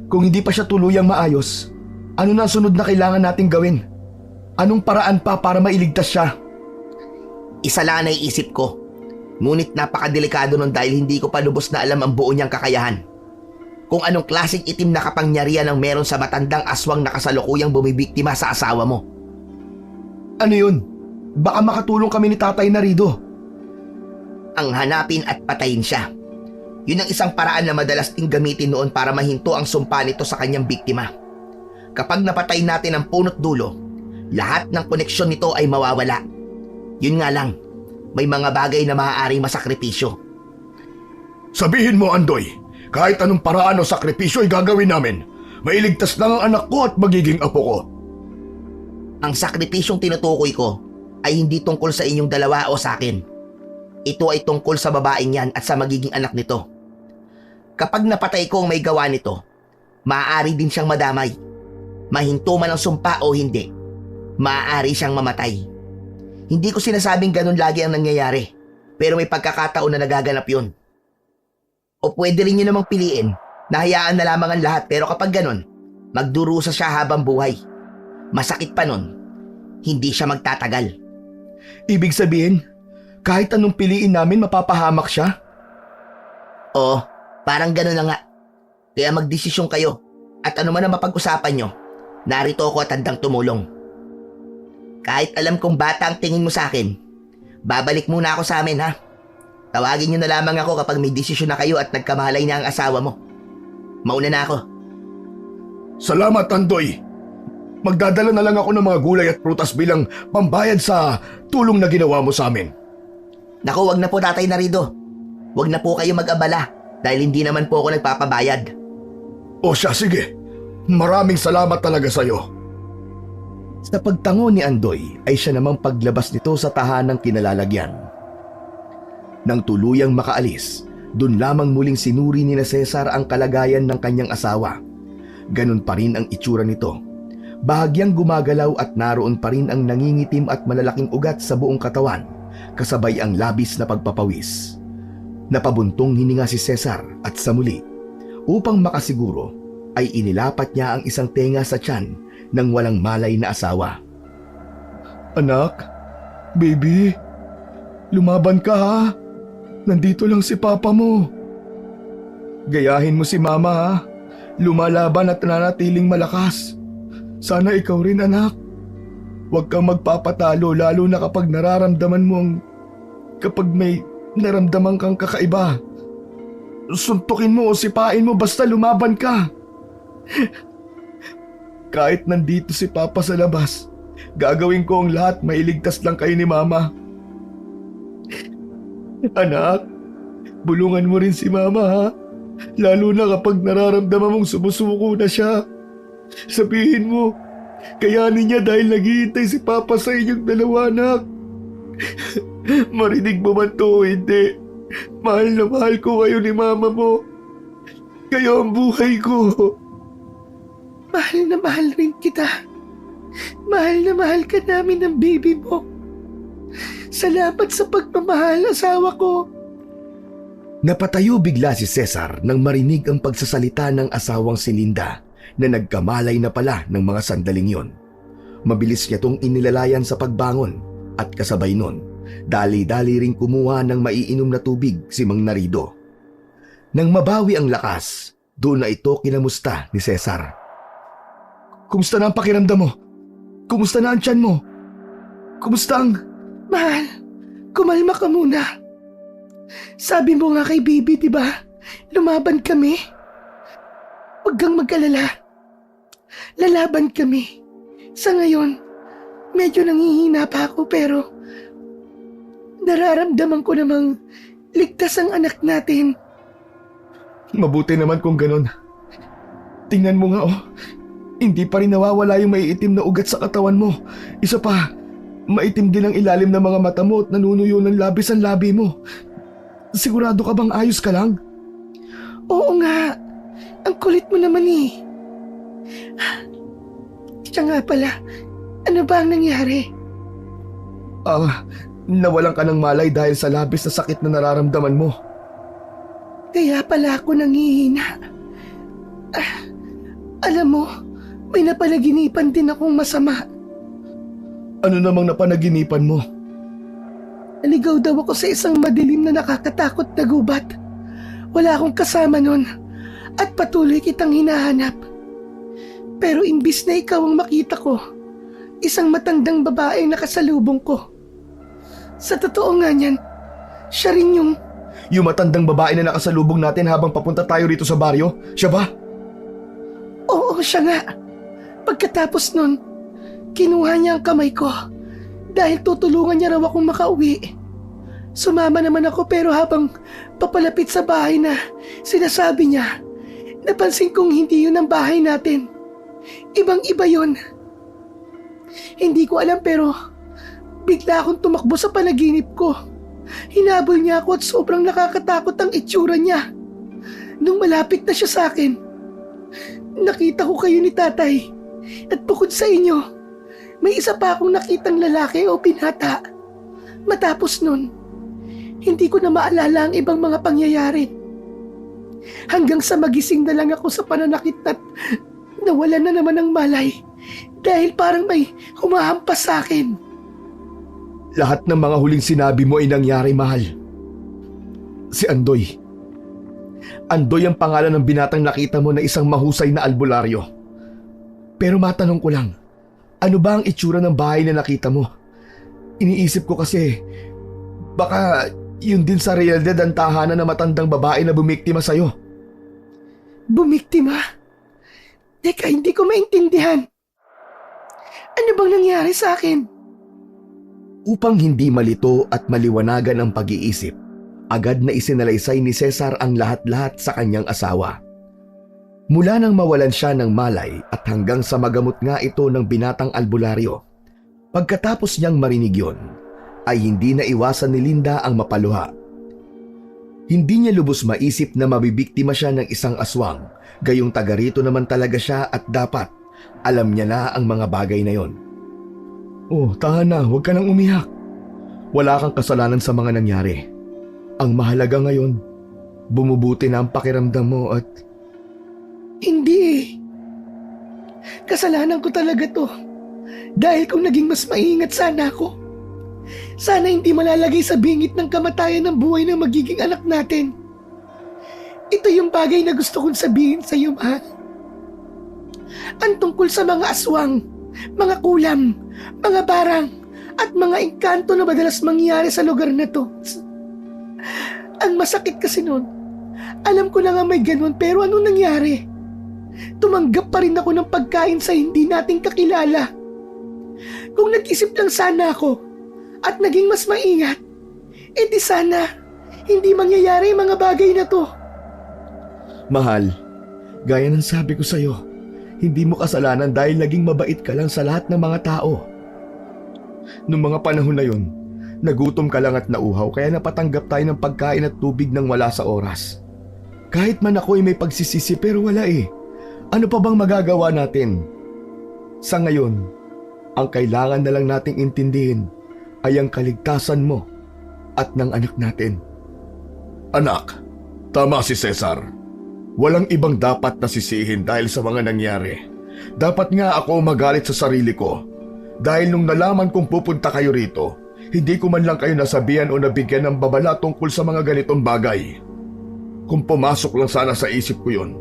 Kung hindi pa siya tuluyang maayos, ano na sunod na kailangan nating gawin? Anong paraan pa para mailigtas siya? Isa lang ang naiisip ko. Ngunit napakadelikado nun dahil hindi ko pa lubos na alam ang buo niyang kakayahan. Kung anong klaseng itim na kapangyarihan ang meron sa matandang aswang na kasalukuyang bumibiktima sa asawa mo. Ano yun? Baka makatulong kami ni Tatay Narido. Ang hanapin at patayin siya. Yun ang isang paraan na madalas ding gamitin noon para mahinto ang sumpa nito sa kanyang biktima. Kapag napatay natin ang punot dulo, lahat ng koneksyon nito ay mawawala. Yun nga lang, may mga bagay na maaaring masakripisyo. Sabihin mo, Andoy, kahit anong paraan o sakripisyo ay gagawin namin. Mailigtas lang ang anak ko at magiging apo ko. Ang sakripisyong tinutukoy ko ay hindi tungkol sa inyong dalawa o sa akin. Ito ay tungkol sa babaeng yan at sa magiging anak nito. Kapag napatay ko ang may gawa nito, maaari din siyang madamay. Mahinto man ang sumpa o hindi, maaari siyang mamatay. Hindi ko sinasabing ganun lagi ang nangyayari, pero may pagkakataon na nagaganap yun. O pwede rin nyo namang piliin na hayaan na lamang ang lahat, pero kapag ganun, magdurusa siya habang buhay. Masakit pa nun, hindi siya magtatagal. Ibig sabihin, kahit anong piliin namin mapapahamak siya? Oo, parang ganun na nga. Kaya magdesisyon kayo at ano man ang mapag-usapan nyo, narito ako at handang tumulong. Kahit alam kong bata ang tingin mo sa akin, babalik muna ako sa amin ha. Tawagin nyo na lamang ako kapag may desisyon na kayo at nagkamalay na ang asawa mo. Mauna na ako. Salamat, Andoy. Magdadala na lang ako ng mga gulay at prutas bilang pambayad sa tulong na ginawa mo sa amin. Naku, wag na po Tatay Narido. Wag na po kayo mag-abala dahil hindi naman po ako nagpapabayad. O siya, sige. Maraming salamat talaga sa'yo. Sa pagtango ni Andoy ay siya namang paglabas nito sa tahanang kinalalagyan. Nang tuluyang makaalis, dun lamang muling sinuri ni na Cesar ang kalagayan ng kanyang asawa. Ganun pa rin ang itsura nito. Bahagyang gumagalaw at naroon pa rin ang nangingitim at malalaking ugat sa buong katawan, kasabay ang labis na pagpapawis. Napabuntong hininga si Cesar at sa muli, upang makasiguro, ay inilapat niya ang isang tenga sa tiyan ng walang malay na asawa. Anak, baby, lumaban ka ha. Nandito lang si papa mo. Gayahin mo si mama ha. Lumalaban at nanatiling malakas. Sana ikaw rin, anak. Huwag kang magpapatalo lalo na kapag nararamdaman mo kapag may naramdaman kang kakaiba. Suntukin mo o sipain mo basta lumaban ka. Kahit nandito si papa sa labas, gagawin ko ang lahat mailigtas lang kayo ni mama. Anak, bulungan mo rin si mama ha. Lalo na kapag nararamdaman mong sumusuko na siya. Sabihin mo, kayanin niya dahil naghihintay si papa sa inyong dalawa, anak. Marinig mo man to o hindi, mahal na mahal ko kayo ni mama mo. Kayo ang buhay ko. Mahal na mahal rin kita. Mahal na mahal ka namin ng baby mo. Salamat sa pagmamahal, asawa ko. Napatayo bigla si Cesar nang marinig ang pagsasalita ng asawang si Linda na nagkamalay na pala ng mga sandaling yon. Mabilis niya tong inilalayan sa pagbangon at kasabay nun, dali-dali ring kumuha ng maiinom na tubig si Mang Narido. Nang mabawi ang lakas, doon na ito kinamusta ni Cesar. Kumusta na ang pakiramdam mo? Kumusta na ang tiyan mo? Kumusta ang... Mahal, kumalma ka muna. Sabi mo nga kay baby, diba? Lumaban kami. Huwag kang mag-alala. Lalaban kami. Sa ngayon, medyo nanghihina pa ako pero nararamdaman ko namang ligtas ang anak natin. Mabuti naman kung ganun. Tingnan mo nga oh, hindi pa rin nawawala yung maiitim na ugat sa katawan mo. Isa pa, maitim din ang ilalim ng mga mata mo at nanunuyo ng labis ang labi mo. Sigurado ka bang ayos ka lang? Oo nga, ang kulit mo naman eh. Siya nga pala, ano ba ang nangyari? Nawalan ka ng malay dahil sa labis na sakit na nararamdaman mo. Kaya pala ako nangihina. Alam mo, may napanaginipan din akong masama. Ano namang napanaginipan mo? Naligaw daw ako sa isang madilim na nakakatakot na gubat. Wala akong kasama nun at patuloy kitang hinahanap. Pero imbis na ikaw ang makita ko, isang matandang babae nakasalubong ko. Sa totoo nga niyan, siya rin yung Yung matandang babae na nakasalubong natin habang papunta tayo rito sa baryo? Siya ba? Oo, siya nga. Pagkatapos nun, kinuha niya ang kamay ko dahil tutulungan niya raw akong makauwi. Sumama naman ako pero habang papalapit sa bahay na sinasabi niya, napansin kong hindi yun ang bahay natin. Ibang-iba yun. Hindi ko alam pero bigla akong tumakbo sa panaginip ko. Hinabol niya ako at sobrang nakakatakot ang itsura niya. Nung malapit na siya sa akin, nakita ko kayo ni tatay. At bukod sa inyo, may isa pa akong nakitang lalaki o binata. Matapos nun, hindi ko na maalala ang ibang mga pangyayari. Hanggang sa magising na lang ako sa pananakit at nawalan na naman ng malay dahil parang may humahampas sa akin. Lahat ng mga huling sinabi mo ay nangyari, mahal. Si Andoy. Andoy ang pangalan ng binatang nakita mo na isang mahusay na albularyo. Pero matanong ko lang, ano ba ang itsura ng bahay na nakita mo? Iniisip ko kasi, baka yun din sa realidad ang tahanan ng matandang babae na bumiktima sa'yo. Bumiktima? Teka, hindi ko maintindihan. Ano bang nangyari sa akin? Upang hindi malito at maliwanagan ang pag-iisip, agad na isinalaysay ni Cesar ang lahat-lahat sa kanyang asawa. Mula nang mawalan siya ng malay at hanggang sa magamot nga ito ng binatang albularyo, pagkatapos niyang marinig yun, ay hindi na iwasan ni Linda ang mapaluha. Hindi niya lubos maisip na mabibiktima siya ng isang aswang, gayong taga rito naman talaga siya at dapat alam niya na ang mga bagay na yon. Oh, tahan na, huwag ka nang umiyak. Wala kang kasalanan sa mga nangyari. Ang mahalaga ngayon, bumubuti na ang pakiramdam mo at... Hindi eh. Kasalanan ko talaga to. Dahil kung naging mas maingat sana ako, sana hindi malalagay sa bingit ng kamatayan ng buhay ng magiging anak natin. Ito yung bagay na gusto kong sabihin sa iyo, mahal. Ang tungkol sa mga aswang, mga kulam, mga barang, at mga engkanto na madalas mangyari sa lugar na to. Ang masakit kasi nun, alam ko na nga may ganun pero ano nangyari? Tumanggap pa rin ako ng pagkain sa hindi nating kakilala. Kung nag-isip lang sana ako at naging mas maingat, edi sana hindi mangyayari ang mga bagay na to. Mahal, gaya ng sabi ko sa'yo, hindi mo kasalanan dahil naging mabait ka lang sa lahat ng mga tao. Noong mga panahon na yun, nagutom ka lang at nauhaw kaya napatanggap tayo ng pagkain at tubig nang wala sa oras. Kahit man ako ay may pagsisisi pero wala eh. Ano pa bang magagawa natin? Sa ngayon, ang kailangan na lang nating intindihin ay ang kaligtasan mo at ng anak natin. Anak, tama si Cesar. Walang ibang dapat nasisihin dahil sa mga nangyari. Dapat nga ako magalit sa sarili ko. Dahil nung nalaman kong pupunta kayo rito, hindi ko man lang kayo nasabihan o nabigyan ng babala tungkol sa mga ganitong bagay. Kung pumasok lang sana sa isip ko yun,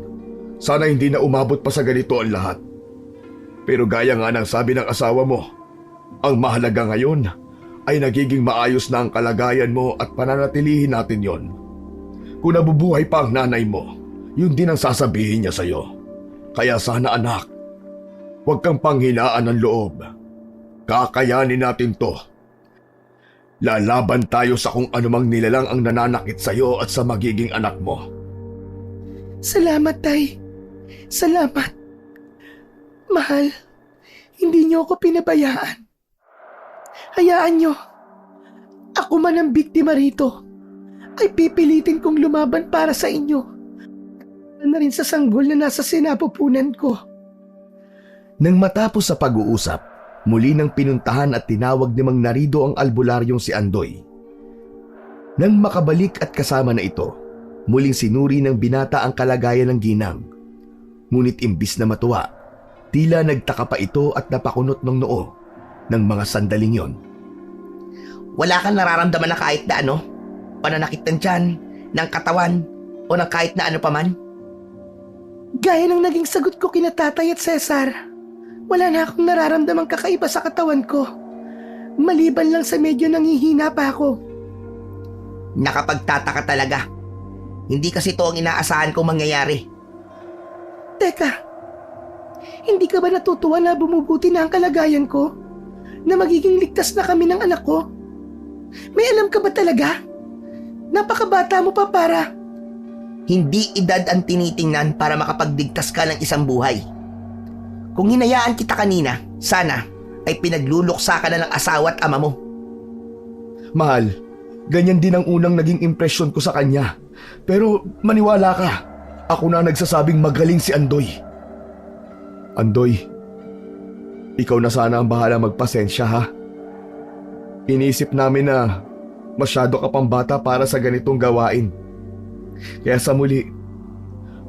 sana hindi na umabot pa sa ganito ang lahat. Pero gaya nga ng sabi ng asawa mo, ang mahalaga ngayon ay nagiging maayos na ang kalagayan mo at pananatilihin natin yon. Kung nabubuhay pa ang nanay mo, yun din ang sasabihin niya sa'yo. Kaya sana anak, huwag kang panghinaan ng loob. Kakayanin natin to. Lalaban tayo sa kung anumang nilalang ang nananakit sa'yo at sa magiging anak mo. Salamat, Tay. Salamat. Mahal, hindi niyo ako pinabayaan. Hayaan niyo. Ako man ang biktima rito, ay pipilitin kong lumaban para sa inyo. Na rin sa sanggol na nasa sinapupunan ko. Nang matapos sa pag-uusap, muli nang pinuntahan at tinawag ni Mang Narido ang albularyong si Andoy. Nang makabalik at kasama na ito, muling sinuri ng binata ang kalagayan ng ginang. Ngunit imbis na matuwa, tila nagtaka pa ito at napakunot ng noo ng mga sandaling yon. Wala kang nararamdaman na kahit na ano? Pananakit ng tiyan, ng katawan, o ng kahit na ano paman? Gaya ng naging sagot ko kina Tatay at Cesar, wala na akong nararamdamang kakaiba sa katawan ko. Maliban lang sa medyo nanghihina pa ako. Nakapagtataka talaga. Hindi kasi ito ang inaasahan kong mangyayari. Teka, hindi ka ba natutuwa na bumubuti na ang kalagayan ko? Na magiging ligtas na kami ng anak ko? May alam ka ba talaga? Napakabata mo pa para... Hindi edad ang tinitingnan para makapagdigtas ka ng isang buhay. Kung hinayaan kita kanina, sana ay pinagluluksa ka na ng asawa at ama mo. Mahal, ganyan din ang unang naging impresyon ko sa kanya. Pero maniwala ka, ako na nagsasabing magaling si Andoy. Andoy, ikaw na sana ang bahala magpasensya ha. Iniisip namin na masyado ka pang bata para sa ganitong gawain. Kaya sa muli,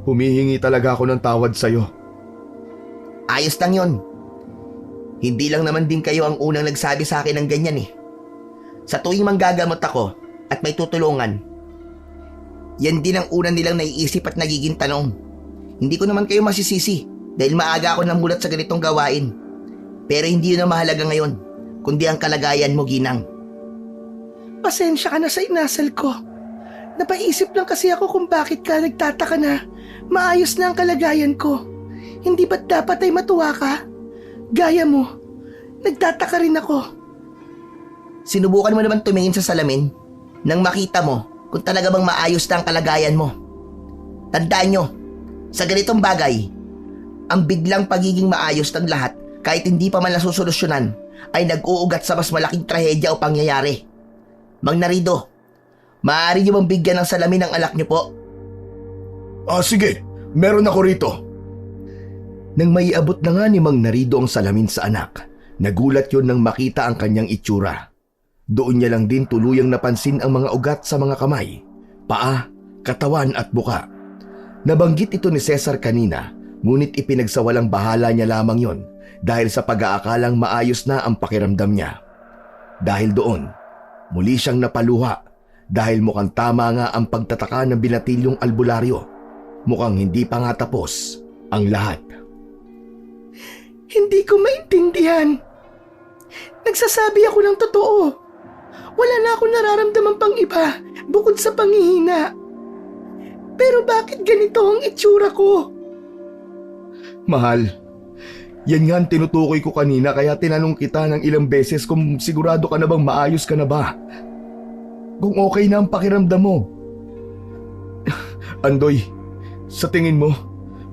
humihingi talaga ako ng tawad sa'yo. Ayos lang yon. Hindi lang naman din kayo ang unang nagsabi sa akin ng ganyan eh. Sa tuwing manggagamot ako at may tutulungan, yan din ang unang nilang naiisip at nagiging tanong. Hindi ko naman kayo masisisi dahil maaga ako namulat sa ganitong gawain. Pero hindi yun ang mahalaga ngayon, kundi ang kalagayan mo, Ginang. Pasensya ka na sa inasal ko. Napaisip lang kasi ako kung bakit ka nagtataka na maayos na ang kalagayan ko. Hindi ba't dapat ay matuwa ka? Gaya mo, nagtataka rin ako. Sinubukan mo naman tumingin sa salamin nang makita mo kung talaga bang maayos na ang kalagayan mo. Tandaan nyo, sa ganitong bagay, ang biglang pagiging maayos ng lahat kahit hindi pa man nasusolusyonan ay nag-uugat sa mas malaking trahedya o pangyayari. Mang Narido, maaari niyo bang bigyan ng salamin ang anak niyo po? Sige, meron ako rito. Nang maiabot na nga ni Mang Narido ang salamin sa anak, nagulat yon nang makita ang kanyang itsura. Doon niya lang din tuluyang napansin ang mga ugat sa mga kamay, paa, katawan at buka. Nabanggit ito ni Cesar kanina, ngunit ipinagsawalang bahala niya lamang yon dahil sa pag-aakalang maayos na ang pakiramdam niya. Dahil doon, muli siyang napaluha dahil mukhang tama nga ang pagtataka ng binatilyong albularyo. Mukhang hindi pa nga tapos ang lahat. Hindi ko maintindihan. Nagsasabi ako ng totoo. Wala na akong nararamdaman pang iba bukod sa panghihina. Pero bakit ganito ang itsura ko? Mahal, yan nga ang tinutukoy ko kanina kaya tinanong kita ng ilang beses kung sigurado ka na bang maayos ka na ba. Kung okay na ang pakiramdam mo. Andoy, sa tingin mo,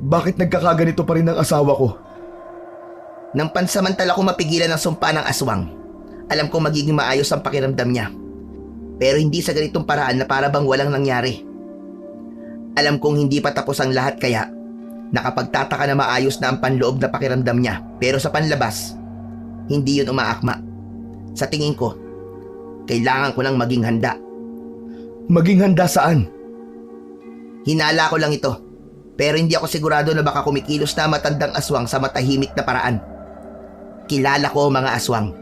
bakit nagkakaganito pa rin ang asawa ko? Nang pansamantala ko mapigilan ang sumpa ng aswang, alam kong magiging maayos ang pakiramdam niya. Pero hindi sa ganitong paraan na para bang walang nangyari. Alam kong hindi pa tapos ang lahat kaya nakapagtataka na maayos na ang panloob na pakiramdam niya. Pero sa panlabas, hindi yun umaakma. Sa tingin ko, kailangan ko lang maging handa. Maging handa saan? Hinala ko lang ito. Pero hindi ako sigurado na baka kumikilos na matandang aswang sa matahimik na paraan. Kilala ko mga aswang.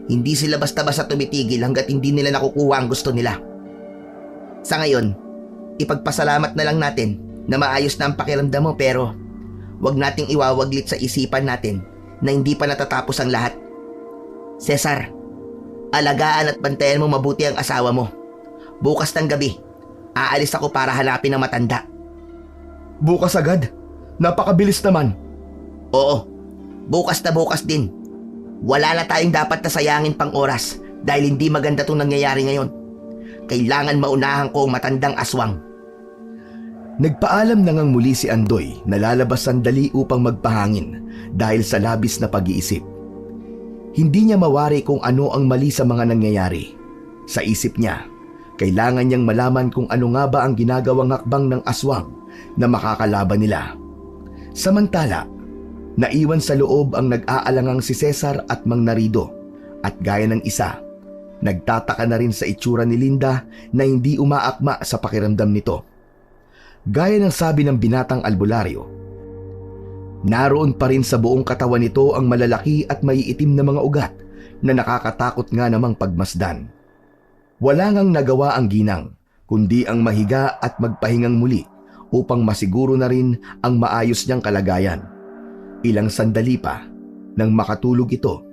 Hindi sila basta-basta tumitigil hanggat hindi nila nakukuha ang gusto nila. Sa ngayon, ipagpasalamat na lang natin na maayos na ang pakiramdam mo pero wag nating iwawaglit sa isipan natin na hindi pa natatapos ang lahat. Cesar, alagaan at bantayan mo mabuti ang asawa mo. Bukas ng gabi, aalis ako para hanapin ang matanda. Bukas agad? Napakabilis naman. Oo, bukas na bukas din. Wala na tayong dapat na sayangin pang oras dahil hindi maganda itong nangyayari ngayon. Kailangan maunahan ko ang matandang aswang. Nagpaalam na ngang muli si Andoy na lalabas sandali upang magpahangin dahil sa labis na pag-iisip. Hindi niya mawari kung ano ang mali sa mga nangyayari. Sa isip niya, kailangan niyang malaman kung ano nga ba ang ginagawang hakbang ng aswang na makakalaban nila. Samantala, naiwan sa loob ang nag-aalangang si Cesar at Mang Narido at gaya ng isa, nagtataka na rin sa itsura ni Linda na hindi umaakma sa pakiramdam nito. Gaya ng sabi ng binatang albularyo, naroon pa rin sa buong katawan nito ang malalaki at maiitim na mga ugat na nakakatakot nga namang pagmasdan. Wala ngang nagawa ang ginang kundi ang mahiga at magpahingang muli upang masiguro na rin ang maayos niyang kalagayan. Ilang sandali pa nang makatulog ito,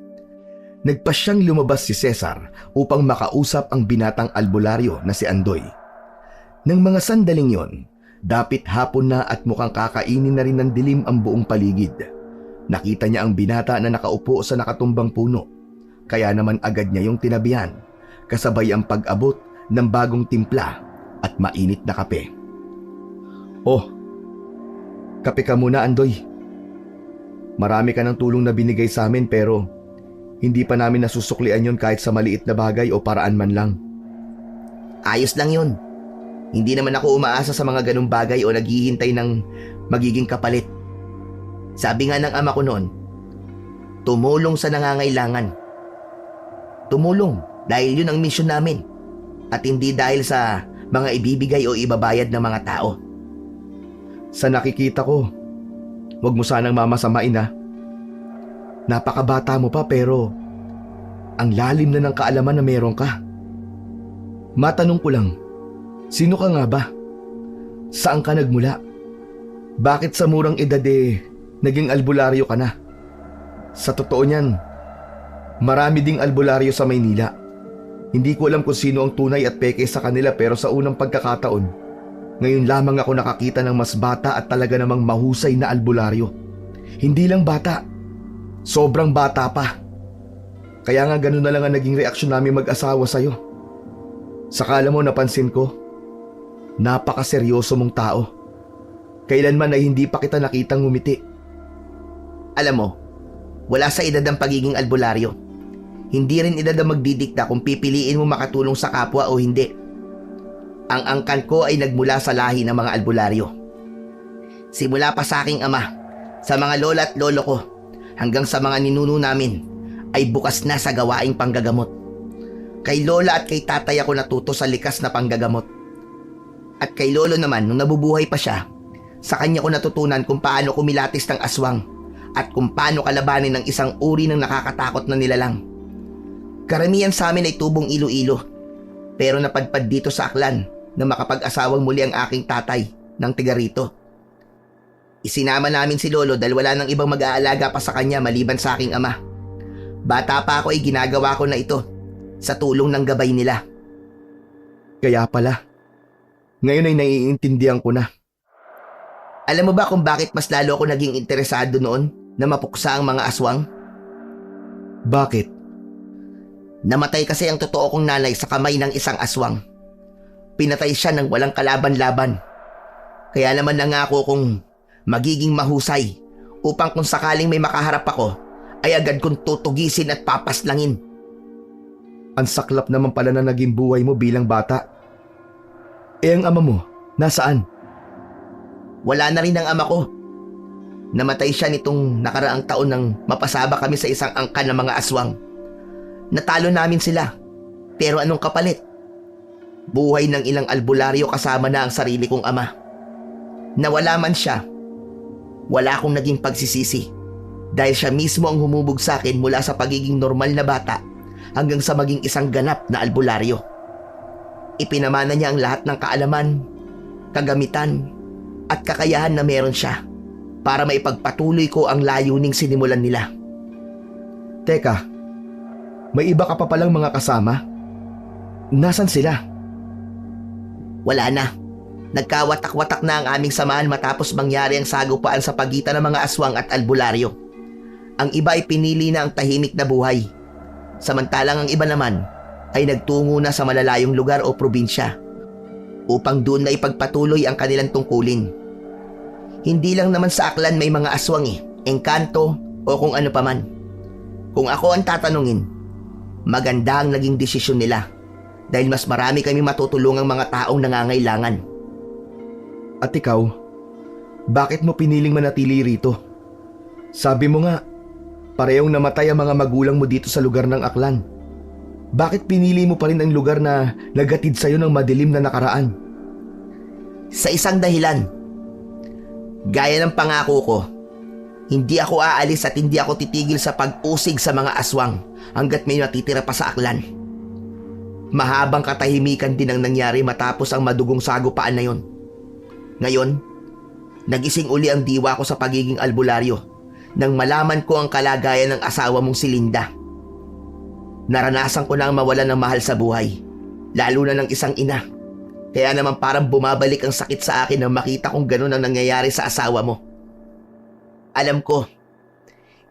Nagpa siyang lumabas si Cesar upang makausap ang binatang albularyo na si Andoy. Nang mga sandaling yon, dapit hapon na at mukhang kakainin na rin ng dilim ang buong paligid. Nakita niya ang binata na nakaupo sa nakatumbang puno, kaya naman agad niya yung tinabihan, kasabay ang pag-abot ng bagong timpla at mainit na kape. "Oh, kape ka muna, Andoy. Marami ka ng tulong na binigay sa amin pero hindi pa namin nasusuklian yon kahit sa maliit na bagay o paraan man lang." Ayos lang yun. Hindi naman ako umaasa sa mga ganung bagay o naghihintay ng magiging kapalit. Sabi nga ng ama ko noon, tumulong sa nangangailangan. Tumulong dahil yun ang misyon namin at hindi dahil sa mga ibibigay o ibabayad ng mga tao. Sa nakikita ko, wag mo sanang mamasamain ha. Napakabata mo pa pero ang lalim na ng kaalaman na meron ka. Matanong ko lang, sino ka nga ba? Saan ka nagmula? Bakit sa murang edad naging albularyo ka na? Sa totoo niyan, marami ding albularyo sa Maynila. Hindi ko alam kung sino ang tunay at peke sa kanila pero sa unang pagkakataon, ngayon lamang ako nakakita ng mas bata at talaga namang mahusay na albularyo. Hindi lang bata, sobrang bata pa. Kaya nga ganun na lang ang naging reaksyon namin mag-asawa sa'yo. Sakala mo napansin ko, napakaseryoso mong tao. Kailanman ay hindi pa kita nakitang ngumiti. Alam mo, wala sa edad ang pagiging albularyo. Hindi rin edad ang magdidikta kung pipiliin mo makatulong sa kapwa o hindi. Ang angkan ko ay nagmula sa lahi ng mga albularyo. Simula pa sa aking ama, sa mga lola at lolo ko, hanggang sa mga ninuno namin, ay bukas na sa gawaing panggagamot. Kay lola at kay tatay ako natuto sa likas na panggagamot. At kay lolo naman, nung nabubuhay pa siya, sa kanya ko natutunan kung paano kumilatis ng aswang at kung paano kalabanin ng isang uri ng nakakatakot na nilalang. Karamihan sa amin ay tubong Iloilo, pero napadpad dito sa Aklan na makapag-asawang muli ang aking tatay ng tiga rito. Isinama namin si lolo dahil wala nang ibang mag-aalaga pa sa kanya maliban sa aking ama. Bata pa ako ay ginagawa ko na ito sa tulong ng gabay nila. Kaya pala, ngayon ay naiintindihan ko na. Alam mo ba kung bakit mas lalo ako naging interesado noon na mapuksa ang mga aswang? Bakit? Namatay kasi ang totoo kong nanay sa kamay ng isang aswang. Pinatay siya ng walang kalaban-laban. Kaya naman nangako kong magiging mahusay upang kung sakaling may makaharap ako, ay agad kong tutugisin at papaslangin. Ang saklap naman pala na naging buhay mo bilang bata. Ang ama mo, nasaan? Wala na rin ang ama ko. Namatay siya nitong nakaraang taon nang mapasaba kami sa isang angkan ng mga aswang. Natalo namin sila. Pero anong kapalit? Buhay ng ilang albularyo kasama na ang sarili kong ama. Nawala man siya, wala akong naging pagsisisi. Dahil siya mismo ang humubog sa akin mula sa pagiging normal na bata hanggang sa maging isang ganap na albularyo. Ipinamana niya ang lahat ng kaalaman, kagamitan, at kakayahan na meron siya para maipagpatuloy ko ang layuning sinimulan nila. Teka, may iba ka pa palang mga kasama? Nasaan sila? Wala na. Nagkawatak-watak na ang aming samahan matapos mangyari ang sagupaan sa pagitan ng mga aswang at albularyo. Ang iba ay pinili na ang tahimik na buhay. Samantalang ang iba naman ay nagtungo na sa malalayong lugar o probinsya upang doon na ipagpatuloy ang kanilang tungkulin. Hindi lang naman sa Aklan may mga aswang engkanto o kung ano paman. Kung ako ang tatanungin, maganda ang naging desisyon nila dahil mas marami kami matutulungang mga taong nangangailangan. At ikaw, bakit mo piniling manatili rito? Sabi mo nga, parehong namatay ang mga magulang mo dito sa lugar ng Aklan. Bakit pinili mo pa rin ang lugar na naghatid sa'yo ng madilim na nakaraan? Sa isang dahilan. Gaya ng pangako ko, hindi ako aalis at hindi ako titigil sa pag-usig sa mga aswang hanggat may natitira pa sa Aklan. Mahabang katahimikan din ang nangyari matapos ang madugong sagupaan na yon. Ngayon, nagising uli ang diwa ko sa pagiging albularyo nang malaman ko ang kalagayan ng asawa mong si Linda. Naranasan ko na ang mawalan ng mahal sa buhay, lalo na ng isang ina. Kaya naman parang bumabalik ang sakit sa akin nang makita kong ganun ang nangyayari sa asawa mo. Alam ko,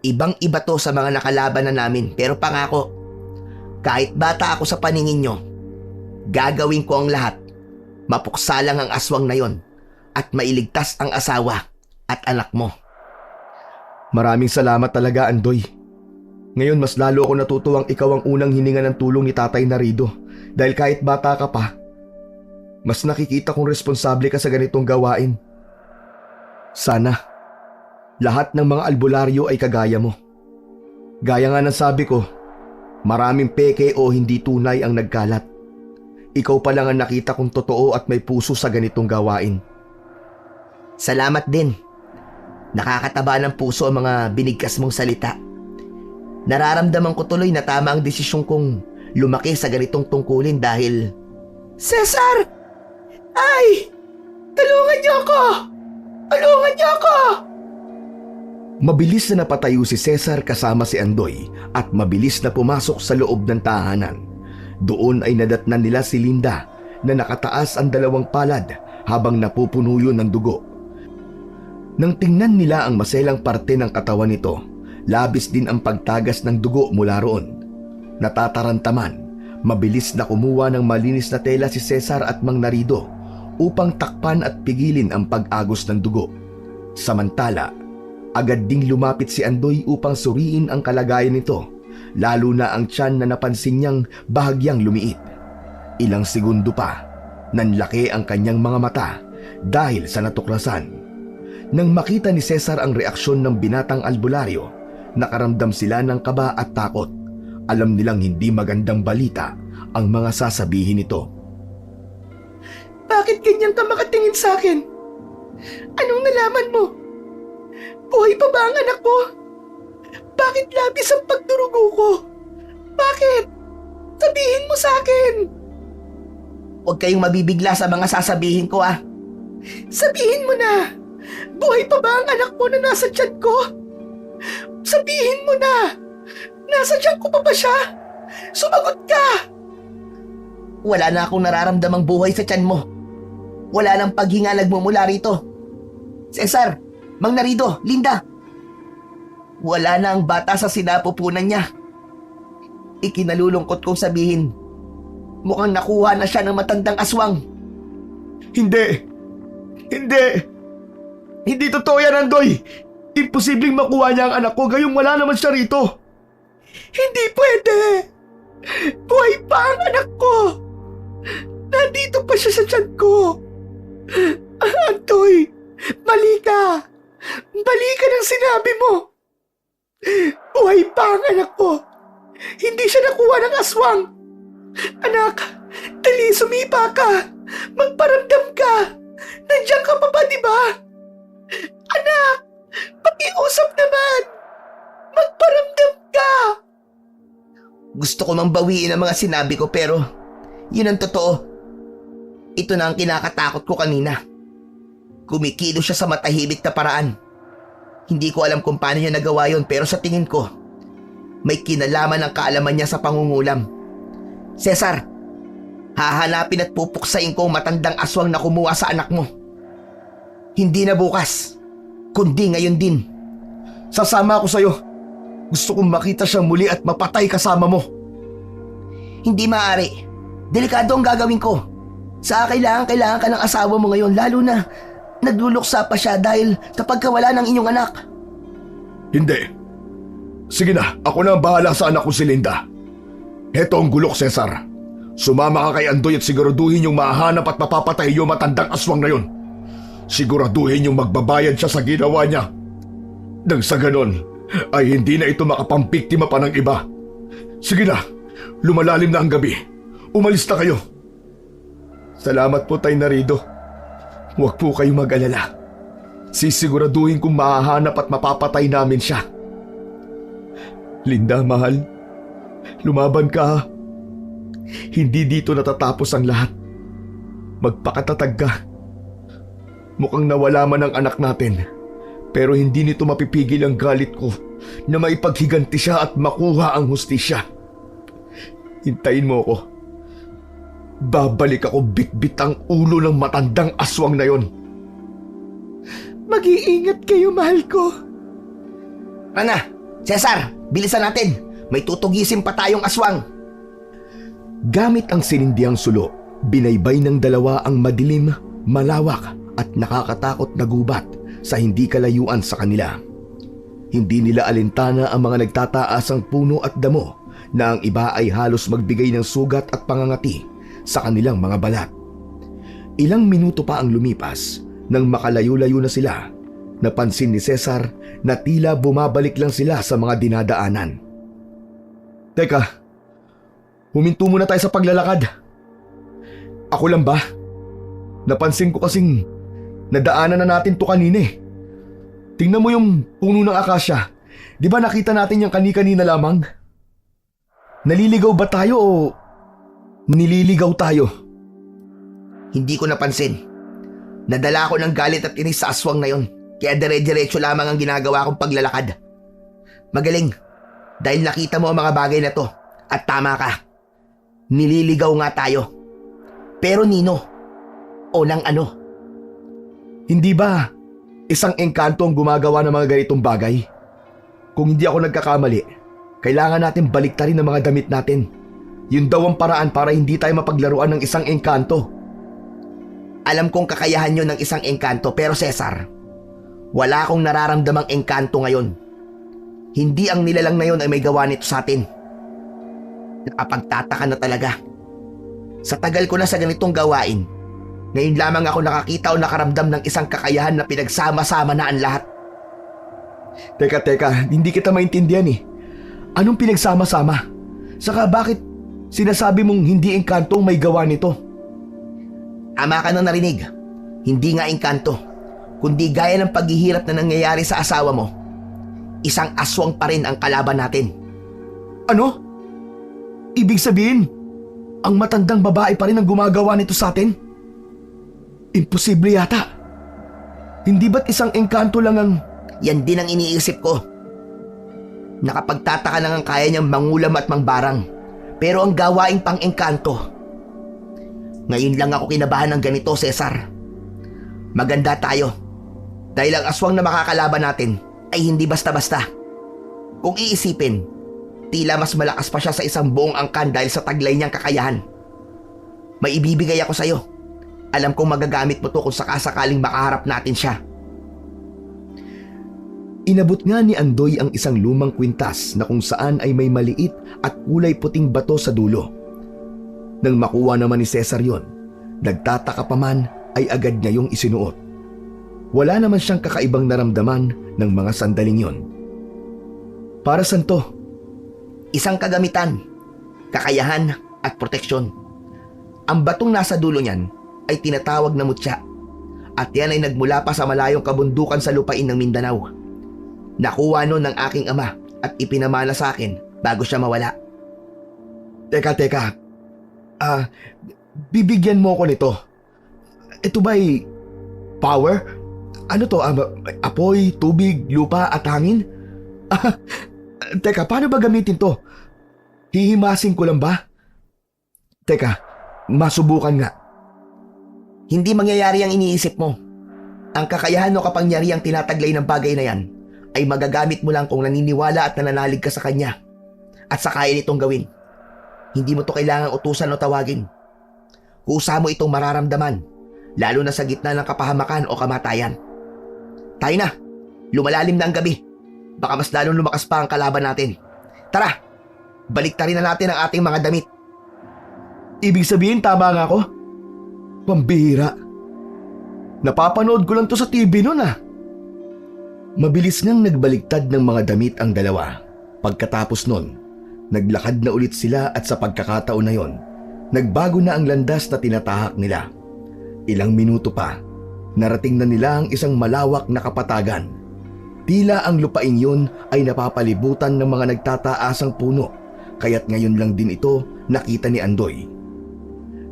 ibang-iba to sa mga nakalaban na namin, pero pangako, kahit bata ako sa paningin nyo, gagawin ko ang lahat. Mapuksa lang ang aswang na yon at mailigtas ang asawa at anak mo. Maraming salamat talaga, Andoy. Ngayon mas lalo ako natutuwang ikaw ang unang hininga ng tulong ni Tatay Narido dahil kahit bata ka pa, mas nakikita kong responsable ka sa ganitong gawain. Sana lahat ng mga albularyo ay kagaya mo. Gaya nga ng sabi ko, maraming peke o hindi tunay ang nagkalat. Ikaw pa lang ang nakita kong totoo at may puso sa ganitong gawain. Salamat din. Nakakataba ng puso ang mga binigkas mong salita. Nararamdaman ko tuloy na tama ang desisyon kong lumaki sa ganitong tungkulin dahil... Cesar! Ay! Tulungan niyo ako! Tulungan niyo ako! Mabilis na napatayo si Cesar kasama si Andoy at mabilis na pumasok sa loob ng tahanan. Doon ay nadatnan nila si Linda na nakataas ang dalawang palad habang napupuno yun ng dugo. Nang tingnan nila ang maselang parte ng katawan nito, labis din ang pagtagas ng dugo mula roon. Natatarantaman, mabilis na kumuha ng malinis na tela si Cesar at Mang Narido upang takpan at pigilin ang pag-agos ng dugo. Samantala, agad ding lumapit si Andoy upang suriin ang kalagayan nito, lalo na ang tiyan na napansin niyang bahagyang lumiit. Ilang segundo pa, nanlaki ang kanyang mga mata dahil sa natuklasan. Nang makita ni Cesar ang reaksyon ng binatang albularyo, nakaramdam sila ng kaba at takot. Alam nilang hindi magandang balita ang mga sasabihin nito. Bakit ganyan ka makatingin sa akin? Anong nalaman mo? Buhay pa ba ang anak ko? Bakit labis ang pagdurugo ko? Bakit? Sabihin mo sa akin! Huwag kayong mabibigla sa mga sasabihin ko ah. Sabihin mo na! Buhay pa ba ang anak mo na nasa tiyan ko? Sabihin mo na! Nasa tiyan ko pa ba siya? Sumagot ka! Wala na akong nararamdamang buhay sa tiyan mo. Wala nang paghinga nagmumula rito. Cesar, Mang Narido, Linda. Wala na ang bata sa sinapupunan niya. Ikinalulungkot kong sabihin, mukhang nakuha na siya ng matandang aswang. Hindi! Hindi! Hindi totoo yan, Andoy! Imposibleng makuha niya ang anak ko gayong wala naman siya rito! Hindi pwede! Buhay pa ang anak ko! Nandito pa siya sa tiyan ko! Antoy! Mali ka! Mali ka ng sinabi mo! Buhay pa ang anak ko! Hindi siya nakuha ng aswang! Anak! Dali, sumipa ka! Magparamdam ka! Nandiyan ka pa ba, di ba? Anak! Pakiusap naman! Magparamdam ka! Gusto ko mang bawiin ang mga sinabi ko pero yun ang totoo. Ito na ang kinakatakot ko kanina. Kumikilos siya sa matahimik na paraan. Hindi ko alam kung paano niya nagawa yun pero sa tingin ko, may kinalaman ang kaalaman niya sa pangungulam. Cesar, hahanapin at pupuksain ko ang matandang aswang na kumuha sa anak mo. Hindi na bukas, kundi ngayon din. Sasama ako sa'yo. Gusto kong makita siya muli at mapatay kasama mo. Hindi maaari. Delikado ang gagawin ko. Sa kailangan ka ng asawa mo ngayon lalo na nagluluksa pa siya dahil sa pagkawala ng inyong anak. Hindi. Sige na, ako na ang bahala sa anak ko si Linda. Heto ang gulok, Cesar. Sumama ka kay Andoy at siguraduhin yung mahanap at mapapatay yung matandang aswang na yun. Siguraduhin yung magbabayad siya sa ginawa niya. Nang sa ganon, ay hindi na ito makapampiktima pa ng iba. Sige na, lumalalim na ang gabi. Umalis na kayo. Salamat po, Tay Narido. Huwag po kayong mag-alala. Sisiguraduhin kong mahahanap at mapapatay namin siya. Linda, mahal. Lumaban ka. Hindi dito natatapos ang lahat. Magpakatatag ka. Mukhang nawala man ang anak natin. Pero hindi nito mapipigil ang galit ko na maipaghiganti siya at makuha ang hustisya. Hintayin mo ako. Babalik ako bit-bit ang ulo ng matandang aswang na yon. Mag-iingat kayo, mahal ko. Ana, Cesar, bilisan natin. May tutugisin pa tayong aswang. Gamit ang sinindihang sulo, binaybay ng dalawa ang madilim, malawak at nakakatakot na gubat sa hindi kalayuan sa kanila. Hindi nila alintana ang mga nagtataasang puno at damo na ang iba ay halos magbigay ng sugat at pangangati sa kanilang mga balat. Ilang minuto pa ang lumipas nang makalayo-layo na sila. Napansin ni Cesar na tila bumabalik lang sila sa mga dinadaanan. Teka, huminto muna tayo sa paglalakad. Ako lang ba? Napansin ko kasing nadaanan na natin to kanina eh. Tingnan mo yung puno ng akasya. Di ba nakita natin yung kani-kanina lamang? Naliligaw ba tayo o nililigaw tayo? Hindi ko napansin. Nadala ako ng galit at inis sa aswang na yon. Kaya dire-diretso lamang ang ginagawa kong paglalakad. Magaling. Dahil nakita mo ang mga bagay na to. At tama ka. Nililigaw nga tayo. Pero nino? O ng ano? Hindi ba isang engkanto ang gumagawa ng mga ganitong bagay? Kung hindi ako nagkakamali, kailangan natin baliktarin ang mga damit natin. Yun daw ang paraan para hindi tayo mapaglaruan ng isang engkanto. Alam kong kakayahan yun ng isang engkanto, pero Cesar, wala akong nararamdamang engkanto ngayon. Hindi ang nilalang na yun ay may gawa nito sa atin. Nakapagtataka na talaga. Sa tagal ko na sa ganitong gawain, ngayon lamang ako nakakita o nakaramdam ng isang kakayahan na pinagsama-sama na ang lahat. Teka, hindi kita maintindihan eh. Anong pinagsama-sama? Saka bakit sinasabi mong hindi engkanto ang may gawa nito? Ama ka nang narinig. Hindi nga engkanto, kundi gaya ng paghihirap na nangyayari sa asawa mo. Isang aswang pa rin ang kalaban natin. Ano? Ibig sabihin, ang matandang babae pa rin ang gumagawa nito sa atin? Imposible yata. Hindi ba't isang engkanto lang ang... Yan din ang iniisip ko. Nakapagtataka lang ang kaya niyang mangulam at mangbarang. Pero ang gawaing pang-engkanto. Ngayon lang ako kinabahan ng ganito, Cesar. Maganda tayo. Dahil ang aswang na makakalaban natin ay hindi basta-basta. Kung iisipin, tila mas malakas pa siya sa isang buong angkan dahil sa taglay niyang kakayahan. May ibibigay ako sa'yo. Alam kong magagamit mo to kung sakasakaling makaharap natin siya. Inabot nga ni Andoy ang isang lumang kwintas na kung saan ay may maliit at kulay puting bato sa dulo. Nang makuha naman ni Cesar yon, nagtataka pa man ay agad niya yung isinuot. Wala naman siyang kakaibang naramdaman ng mga sandaling yon. Para saan to? Isang kagamitan, kakayahan at proteksyon. Ang batong nasa dulo niyan ay tinatawag na mutya. At yan ay nagmula pa sa malayong kabundukan sa lupain ng Mindanao. Nakuha nun ng aking ama at ipinamana sa akin bago siya mawala. Teka. Bibigyan mo ko nito. Ito ba'y power? Ano to? Apoy, tubig, lupa at hangin? Teka, paano ba gamitin to? Hihimasin ko lang ba? Teka, masubukan nga. Hindi mangyayari ang iniisip mo. Ang kakayahan o kapangyarihang tinataglay ng bagay na yan ay magagamit mo lang kung naniniwala at nananalig ka sa kanya at sa kaya nitong gawin. Hindi mo to kailangang utusan o tawagin. Kusa mo itong mararamdaman, lalo na sa gitna ng kapahamakan o kamatayan. Tayo na, lumalalim na ang gabi. Baka mas lalong lumakas pa ang kalaban natin. Tara, baliktarin na natin ang ating mga damit. Ibig sabihin tama nga ako? Pambihira. Napapanood ko lang to sa TV noon ah. Mabilis ngang nagbaliktad ng mga damit ang dalawa. Pagkatapos nun, naglakad na ulit sila at sa pagkakataon na yon, nagbago na ang landas na tinatahak nila. Ilang minuto pa, narating na nila ang isang malawak na kapatagan. Tila ang lupain yun ay napapalibutan ng mga nagtataasang puno, kaya't ngayon lang din ito nakita ni Andoy.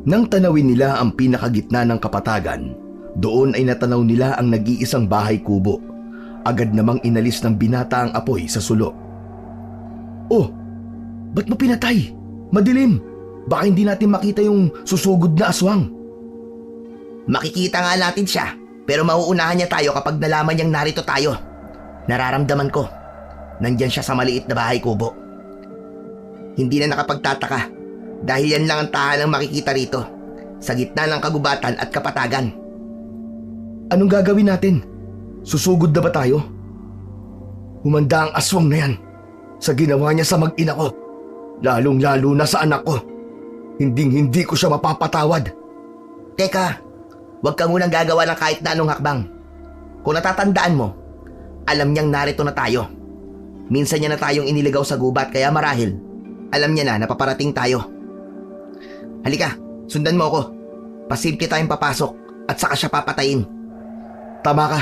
Nang tanawin nila ang pinakagitna ng kapatagan, doon ay natanaw nila ang nag-iisang bahay kubo. Agad namang inalis ng binata ang apoy sa sulo. Oh, ba't mo pinatay? Madilim. Baka hindi natin makita yung susugod na aswang. Makikita nga natin siya, pero mauunahan niya tayo kapag nalaman niyang narito tayo. Nararamdaman ko, nandyan siya sa maliit na bahay kubo. Hindi na nakapagtataka dahil yan lang ang tahanang makikita rito, sa gitna ng kagubatan at kapatagan. Anong gagawin natin? Susugod na ba tayo? Humanda ang aswang na yan sa ginawa niya sa mag-ina ko. Lalong-lalo na sa anak ko. Hinding-hindi ko siya mapapatawad. Teka, huwag ka munang gagawa ng kahit na anong hakbang. Kung natatandaan mo, alam niyang narito na tayo. Minsan niya na tayong iniligaw sa gubat, kaya marahil alam niya na napaparating tayo. Halika, sundan mo ako. Pasimple tayong papasok at saka siya papatayin. Tama ka.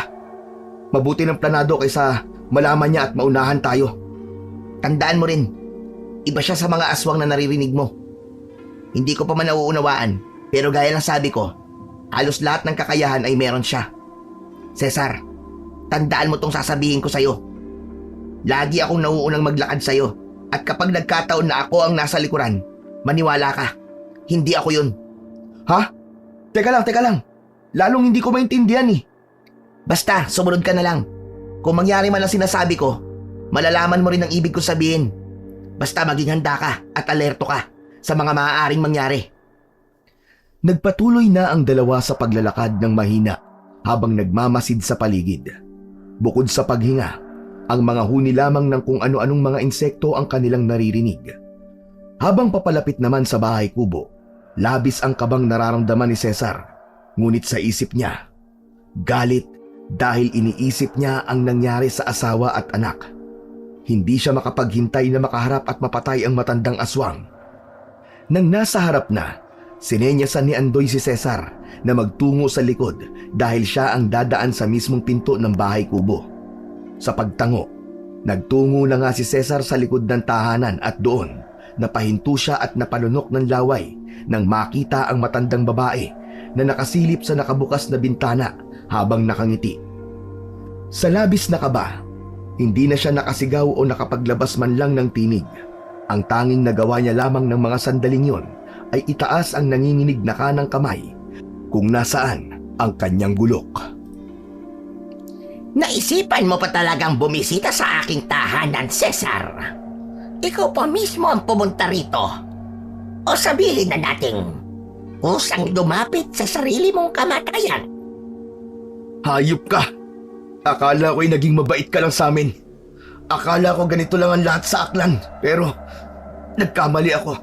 Mabuti ng planado kaysa malaman niya at maunahan tayo. Tandaan mo rin, iba siya sa mga aswang na naririnig mo. Hindi ko pa man nauunawaan, pero gaya ng sabi ko, halos lahat ng kakayahan ay meron siya. Cesar, tandaan mo tong sasabihin ko sa'yo. Lagi akong nauunang maglakad sa'yo, at kapag nagkataon na ako ang nasa likuran, maniwala ka, hindi ako yun. Ha? Teka lang. Lalong hindi ko maintindihan eh. Basta, sumunod ka na lang. Kung mangyari man ang sinasabi ko, malalaman mo rin ang ibig ko sabihin. Basta maging handa ka at alerto ka sa mga maaaring mangyari. Nagpatuloy na ang dalawa sa paglalakad ng mahina habang nagmamasid sa paligid. Bukod sa paghinga, ang mga huni lamang ng kung ano-anong mga insekto ang kanilang naririnig. Habang papalapit naman sa bahay kubo, labis ang kabang nararamdaman ni Cesar. Ngunit sa isip niya, galit dahil iniisip niya ang nangyari sa asawa at anak. Hindi siya makapaghintay na makaharap at mapatay ang matandang aswang. Nang nasa harap na, sinenyasan ni Andoy si Cesar na magtungo sa likod dahil siya ang dadaan sa mismong pinto ng bahay kubo. Sa pagtango, nagtungo na nga si Cesar sa likod ng tahanan at doon, napahinto siya at napalunok ng laway nang makita ang matandang babae na nakasilip sa nakabukas na bintana habang nakangiti. Sa labis na kaba, hindi na siya nakasigaw o nakapaglabas man lang ng tinig. Ang tanging nagawa niya lamang ng mga sandaling yon ay itaas ang nanginginig na kanang kamay kung nasaan ang kanyang gulok. Naisipan mo pa talagang bumisita sa aking tahanan, Cesar. Ikaw pa mismo ang pumunta rito. O sabihin na nating kusang lumapit sa sarili mong kamatayan. Hayop ka! Akala ko'y naging mabait ka lang sa amin. Akala ko ganito lang ang lahat sa aklan, pero nagkamali ako.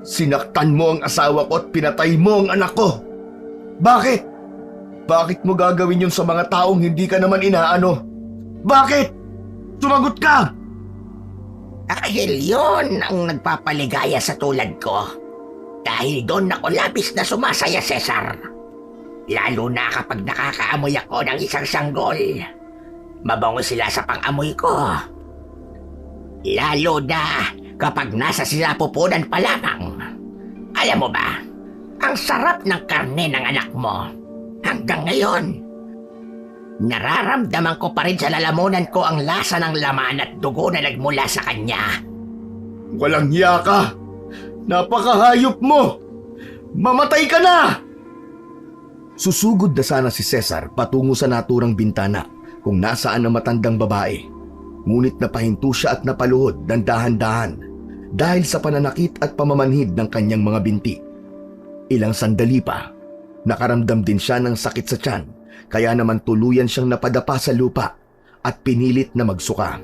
Sinaktan mo ang asawa ko at pinatay mo ang anak ko. Bakit? Bakit mo gagawin yun sa mga taong hindi ka naman inaano? Bakit? Sumagot ka! Dahil yun ang nagpapaligaya sa tulad ko. Dahil doon ako labis na sumasaya, Cesar. Lalo na kapag nakakaamoy ako ng isang sanggol. Mabango sila sa pang-amoy ko. Lalo na kapag nasa sinapupunan pa lamang. Alam mo ba, ang sarap ng karne ng anak mo. Hanggang ngayon, nararamdaman ko pa rin sa lalamunan ko ang lasa ng laman at dugo na nagmula sa kanya. Walang hiya ka! Napakahayop mo! Mamatay ka na! Susugod na sana si Cesar patungo sa naturang bintana kung nasaan ang matandang babae. Ngunit napahinto siya at napaluhod ng dahan-dahan dahil sa pananakit at pamamanhid ng kanyang mga binti. Ilang sandali pa, nakaramdam din siya ng sakit sa tiyan, kaya naman tuluyan siyang napadapa sa lupa at pinilit na magsuka.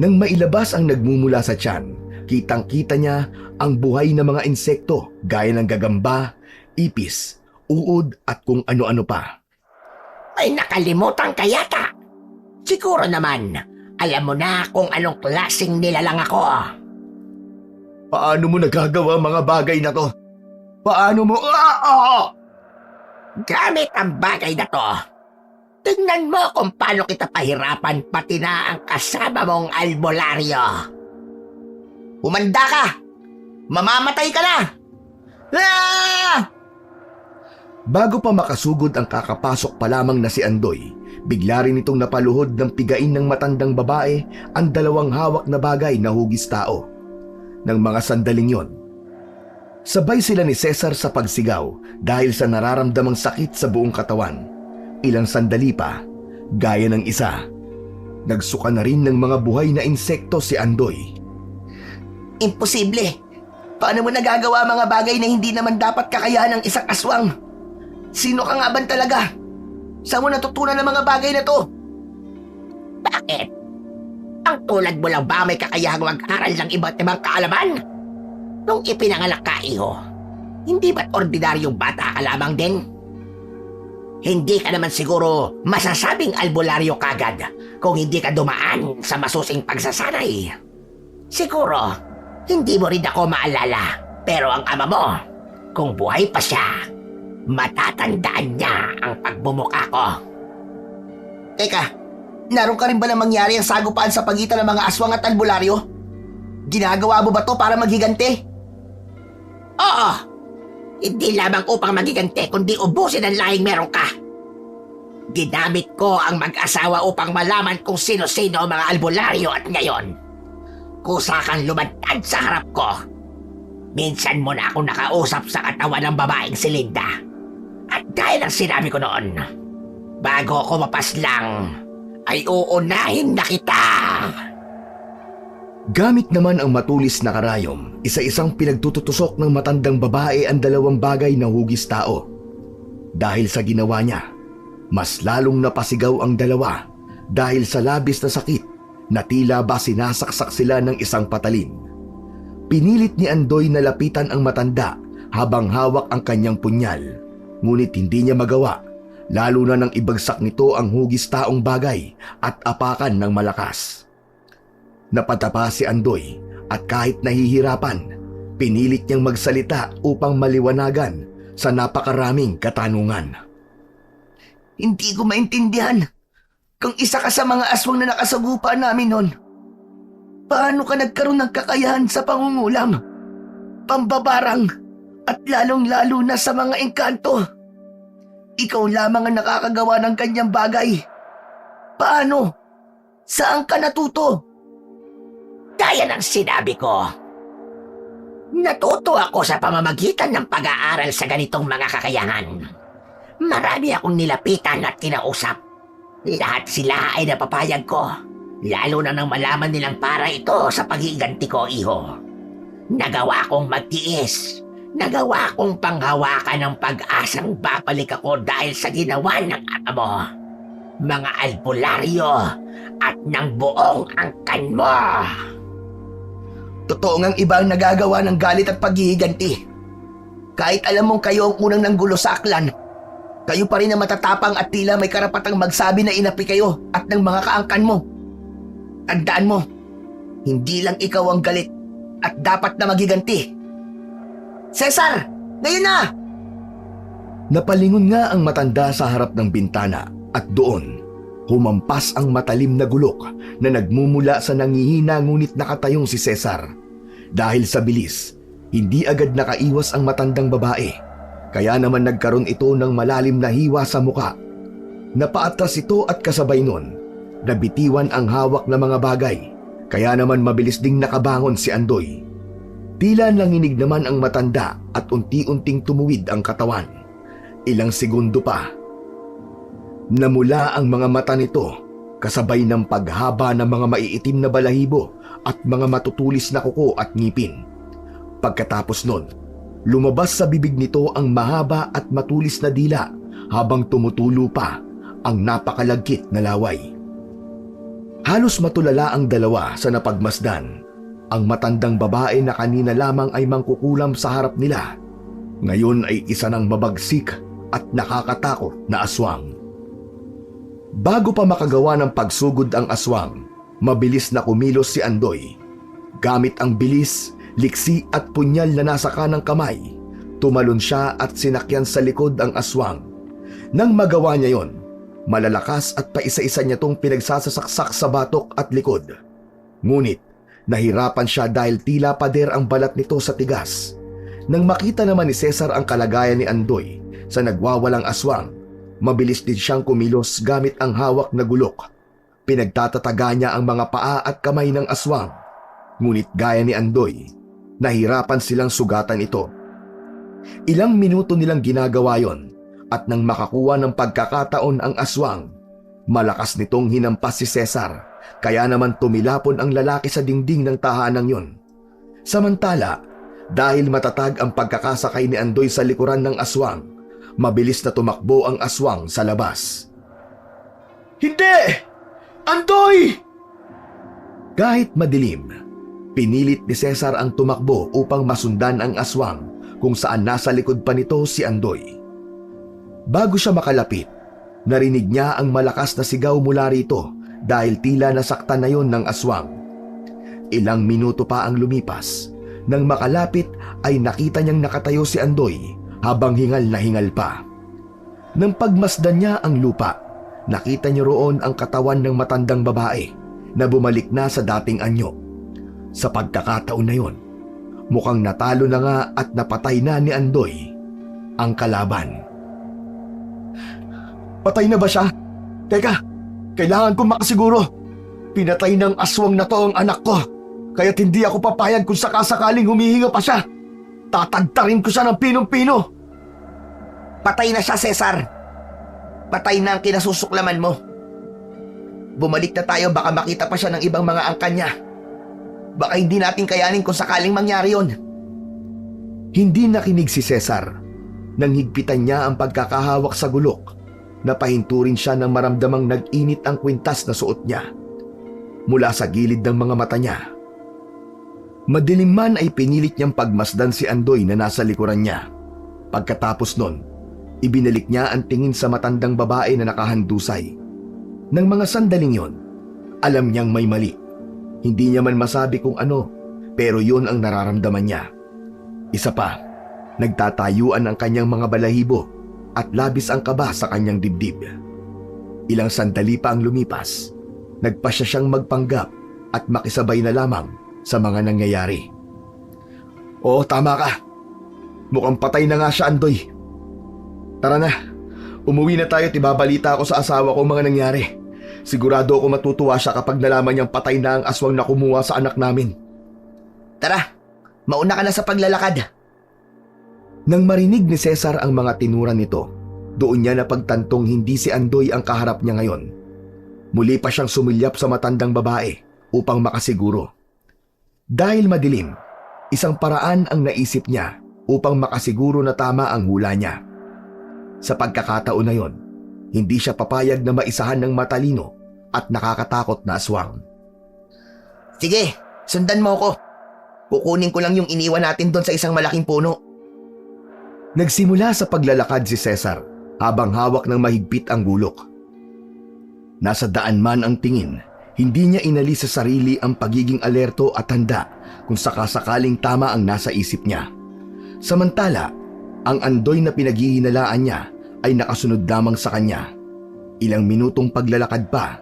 Nang mailabas ang nagmumula sa tiyan, kitang-kita niya ang buhay na mga insekto gaya ng gagamba, ipis, uod at kung ano-ano pa. Ay nakalimutan ka yata. Siguro naman, alam mo na kung anong klaseng nilalang ako. Paano mo nagagawa mga bagay na to? Paano mo... Gamit ang bagay na to. Tingnan mo kung paano kita pahirapan pati na ang kasama mong albularyo. Humanda ka! Mamamatay ka na! Ah! Bago pa makasugod ang kakapasok pa lamang na si Andoy, bigla rin itong napaluhod ng pigain ng matandang babae ang dalawang hawak na bagay na hugis tao. ng mga sandaling yon. Sabay sila ni Cesar sa pagsigaw dahil sa nararamdamang sakit sa buong katawan. Ilang sandali pa, gaya ng isa, nagsuka na rin ng mga buhay na insekto si Andoy. Imposible! Paano mo nagagawa mga bagay na hindi naman dapat kakayahan ng isang aswang? Sino ka nga ba talaga? Saan mo natutunan ng mga bagay na to? Bakit? Ang tulad mo lang ba may kakayahang mag-aral ng iba't ibang kaalaman? Nung ipinanganak ka, iho, hindi ba't ordinaryong bata ka lamang din? Hindi ka naman siguro masasabing albularyo kagad kung hindi ka dumaan sa masusing pagsasanay. Siguro, hindi mo rin ako maalala, pero ang ama mo, kung buhay pa siya, matatandaan niya ang pagbumuka ko. Teka, naroon ka rin ba na mangyari ang sagupaan sa pagitan ng mga aswang at albularyo? Ginagawa mo ba to para maghigante? Oo, hindi lamang upang magigante kundi ubusin ang lahing meron ka. Ginamit ko ang mag-asawa upang malaman kung sino-sino ang mga albularyo at ngayon, kusa kang lumantad sa harap ko. Minsan mo na ako nakausap sa katawan ng babaeng si Linda. At dahil ang sinabi ko noon, bago ako mapaslang, ay uunahin na kita. Gamit naman ang matulis na karayom, isa-isang pinagtututusok ng matandang babae ang dalawang bagay na hugis tao. Dahil sa ginawa niya, mas lalong napasigaw ang dalawa dahil sa labis na sakit na tila ba sinasaksak sila ng isang patalim. Pinilit ni Andoy na lapitan ang matanda habang hawak ang kanyang punyal, ngunit hindi niya magawa, lalo na nang ibagsak nito ang hugis taong bagay at apakan ng malakas. Napatapa si Andoy at kahit nahihirapan, pinilit niyang magsalita upang maliwanagan sa napakaraming katanungan. Hindi ko maintindihan. Kung isa ka sa mga aswang na nakasagupa namin noon, paano ka nagkaroon ng kakayahan sa pangungulam, pambabarang, at lalong-lalo na sa mga engkanto? Ikaw lamang ang nakakagawa ng kanyang bagay. Paano? Saan ka natuto? Gaya ng sinabi ko, natuto ako sa pamamagitan ng pag-aaral sa ganitong mga kakayahan. Marami akong nilapitan at kinausap. Lahat sila ay napapayag ko, lalo na nang malaman nilang para ito sa pag-iiganti ko, iho. Nagawa kong magtiis. Nagawa kong panghawakan ng pag-asang babalik ako dahil sa ginawa ng ama mo, mga albularyo at ng buong angkan mo. Totoo ngang iba ang nagagawa ng galit at paghihiganti. Kahit alam mong kayo ang unang nanggulo sa aklan, kayo pa rin ang matatapang at tila may karapatang magsabi na inapi kayo at ng mga kaangkan mo. Tandaan mo, hindi lang ikaw ang galit at dapat na maghiganti. Cesar, ngayon na! Napalingon nga ang matanda sa harap ng bintana at doon, humampas ang matalim na gulok na nagmumula sa nangihina ngunit nakatayong si Cesar. Dahil sa bilis, hindi agad nakaiwas ang matandang babae, kaya naman nagkaroon ito ng malalim na hiwa sa muka. Napaatras ito at kasabay nun, nabitiwan ang hawak na mga bagay, kaya naman mabilis ding nakabangon si Andoy. Tila nanginig naman ang matanda at unti-unting tumuwid ang katawan. Ilang segundo pa, namula ang mga mata nito kasabay ng paghaba ng mga maiitim na balahibo at mga matutulis na kuko at ngipin. Pagkatapos nun, lumabas sa bibig nito ang mahaba at matulis na dila habang tumutulo pa ang napakalagkit na laway. Halos matulala ang dalawa sa napagmasdan. Ang matandang babae na kanina lamang ay mangkukulam sa harap nila, ngayon ay isa ng mabagsik at nakakatakot na aswang. Bago pa makagawa ng pagsugod ang aswang, mabilis na kumilos si Andoy. Gamit ang bilis, liksi at punyal na nasa kanang kamay, tumalon siya at sinakyan sa likod ang aswang. Nang magawa niya yon, malalakas at paisa-isa niya tong pinagsasasaksak sa batok at likod. Ngunit, nahirapan siya dahil tila pader ang balat nito sa tigas. Nang makita naman ni Cesar ang kalagayan ni Andoy sa nagwawalang aswang, mabilis din siyang kumilos gamit ang hawak na gulok. Pinagtatataga niya ang mga paa at kamay ng aswang. Ngunit gaya ni Andoy, Nahirapan silang sugatan ito. Ilang minuto nilang ginagawa yon at nang makakuha ng pagkakataon ang aswang, malakas nitong hinampas si Cesar, kaya naman tumilapon ang lalaki sa dingding ng tahanang yon. Samantala, dahil matatag ang pagkakasakay ni Andoy sa likuran ng aswang, mabilis na tumakbo ang aswang sa labas. Hindi! Andoy! Kahit madilim, pinilit ni Cesar ang tumakbo upang masundan ang aswang kung saan nasa likod pa nito si Andoy. Bago siya makalapit, narinig niya ang malakas na sigaw mula rito dahil tila nasaktan na yon ng aswang. Ilang minuto pa ang lumipas. Nang makalapit ay nakita niyang nakatayo si Andoy habang hingal na hingal pa. Nang pagmasdan niya ang lupa, nakita niya roon ang katawan ng matandang babae na bumalik na sa dating anyo. Sa pagkakataon na yon, mukhang natalo na nga at napatay na ni Andoy ang kalaban. Patay na ba siya? Teka, kailangan kong makasiguro. Pinatay ng aswang na to ang anak ko. Kaya't hindi ako papayag kung sakasakaling humihinga pa siya. Tatagtarin ko siya ng pinong-pino. Patay na siya, Cesar. Patay na ang kinasusuklaman mo. Bumalik na tayo, baka makita pa siya ng ibang mga angkan niya. Baka hindi natin kayanin kung sakaling mangyari yon. Hindi nakinig si Cesar. Nang higpitan niya ang pagkakahawak sa gulok, napahinturin siya nang maramdamang nag-init ang kwintas na suot niya. Mula sa gilid ng mga mata niya. Madilim man ay pinilit niyang pagmasdan si Andoy na nasa likuran niya. Pagkatapos nun, ibinalik niya ang tingin sa matandang babae na nakahandusay. Nang mga sandaling yon, alam niyang may mali. Hindi niya man masabi kung ano, pero yun ang nararamdaman niya. Isa pa, nagtatayuan ang kanyang mga balahibo at labis ang kaba sa kanyang dibdib. Ilang sandali pa ang lumipas, nagpasya siyang magpanggap at makisabay na lamang sa mga nangyayari. Oo, tama ka. Mukhang patay na nga siya, Andoy. Tara na, umuwi na tayo at ibabalita ako sa asawa ko mga nangyari. Sigurado ako matutuwa siya kapag nalaman niyang patay na ang aswang na kumuha sa anak namin. Tara, mauna ka na sa paglalakad. Nang marinig ni Cesar ang mga tinuran nito, doon niya napagtantong hindi si Andoy ang kaharap niya ngayon. Muli pa siyang sumilyap sa matandang babae upang makasiguro. Dahil madilim, isang paraan ang naisip niya upang makasiguro na tama ang hula niya. Sa pagkakataon na yon, hindi siya papayag na maisahan ng matalino at nakakatakot na aswang. Sige, sundan mo ko. Kukunin ko lang yung iniwan natin doon sa isang malaking puno. Nagsimula sa paglalakad si Cesar habang hawak ng mahigpit ang gulok. Nasa daan man ang tingin, hindi niya inalis sa sarili ang pagiging alerto at handa kung sakasakaling tama ang nasa isip niya. Samantala, ang Andoy na pinaghihinalaan niya ay nakasunod lamang sa kanya. Ilang minutong paglalakad pa,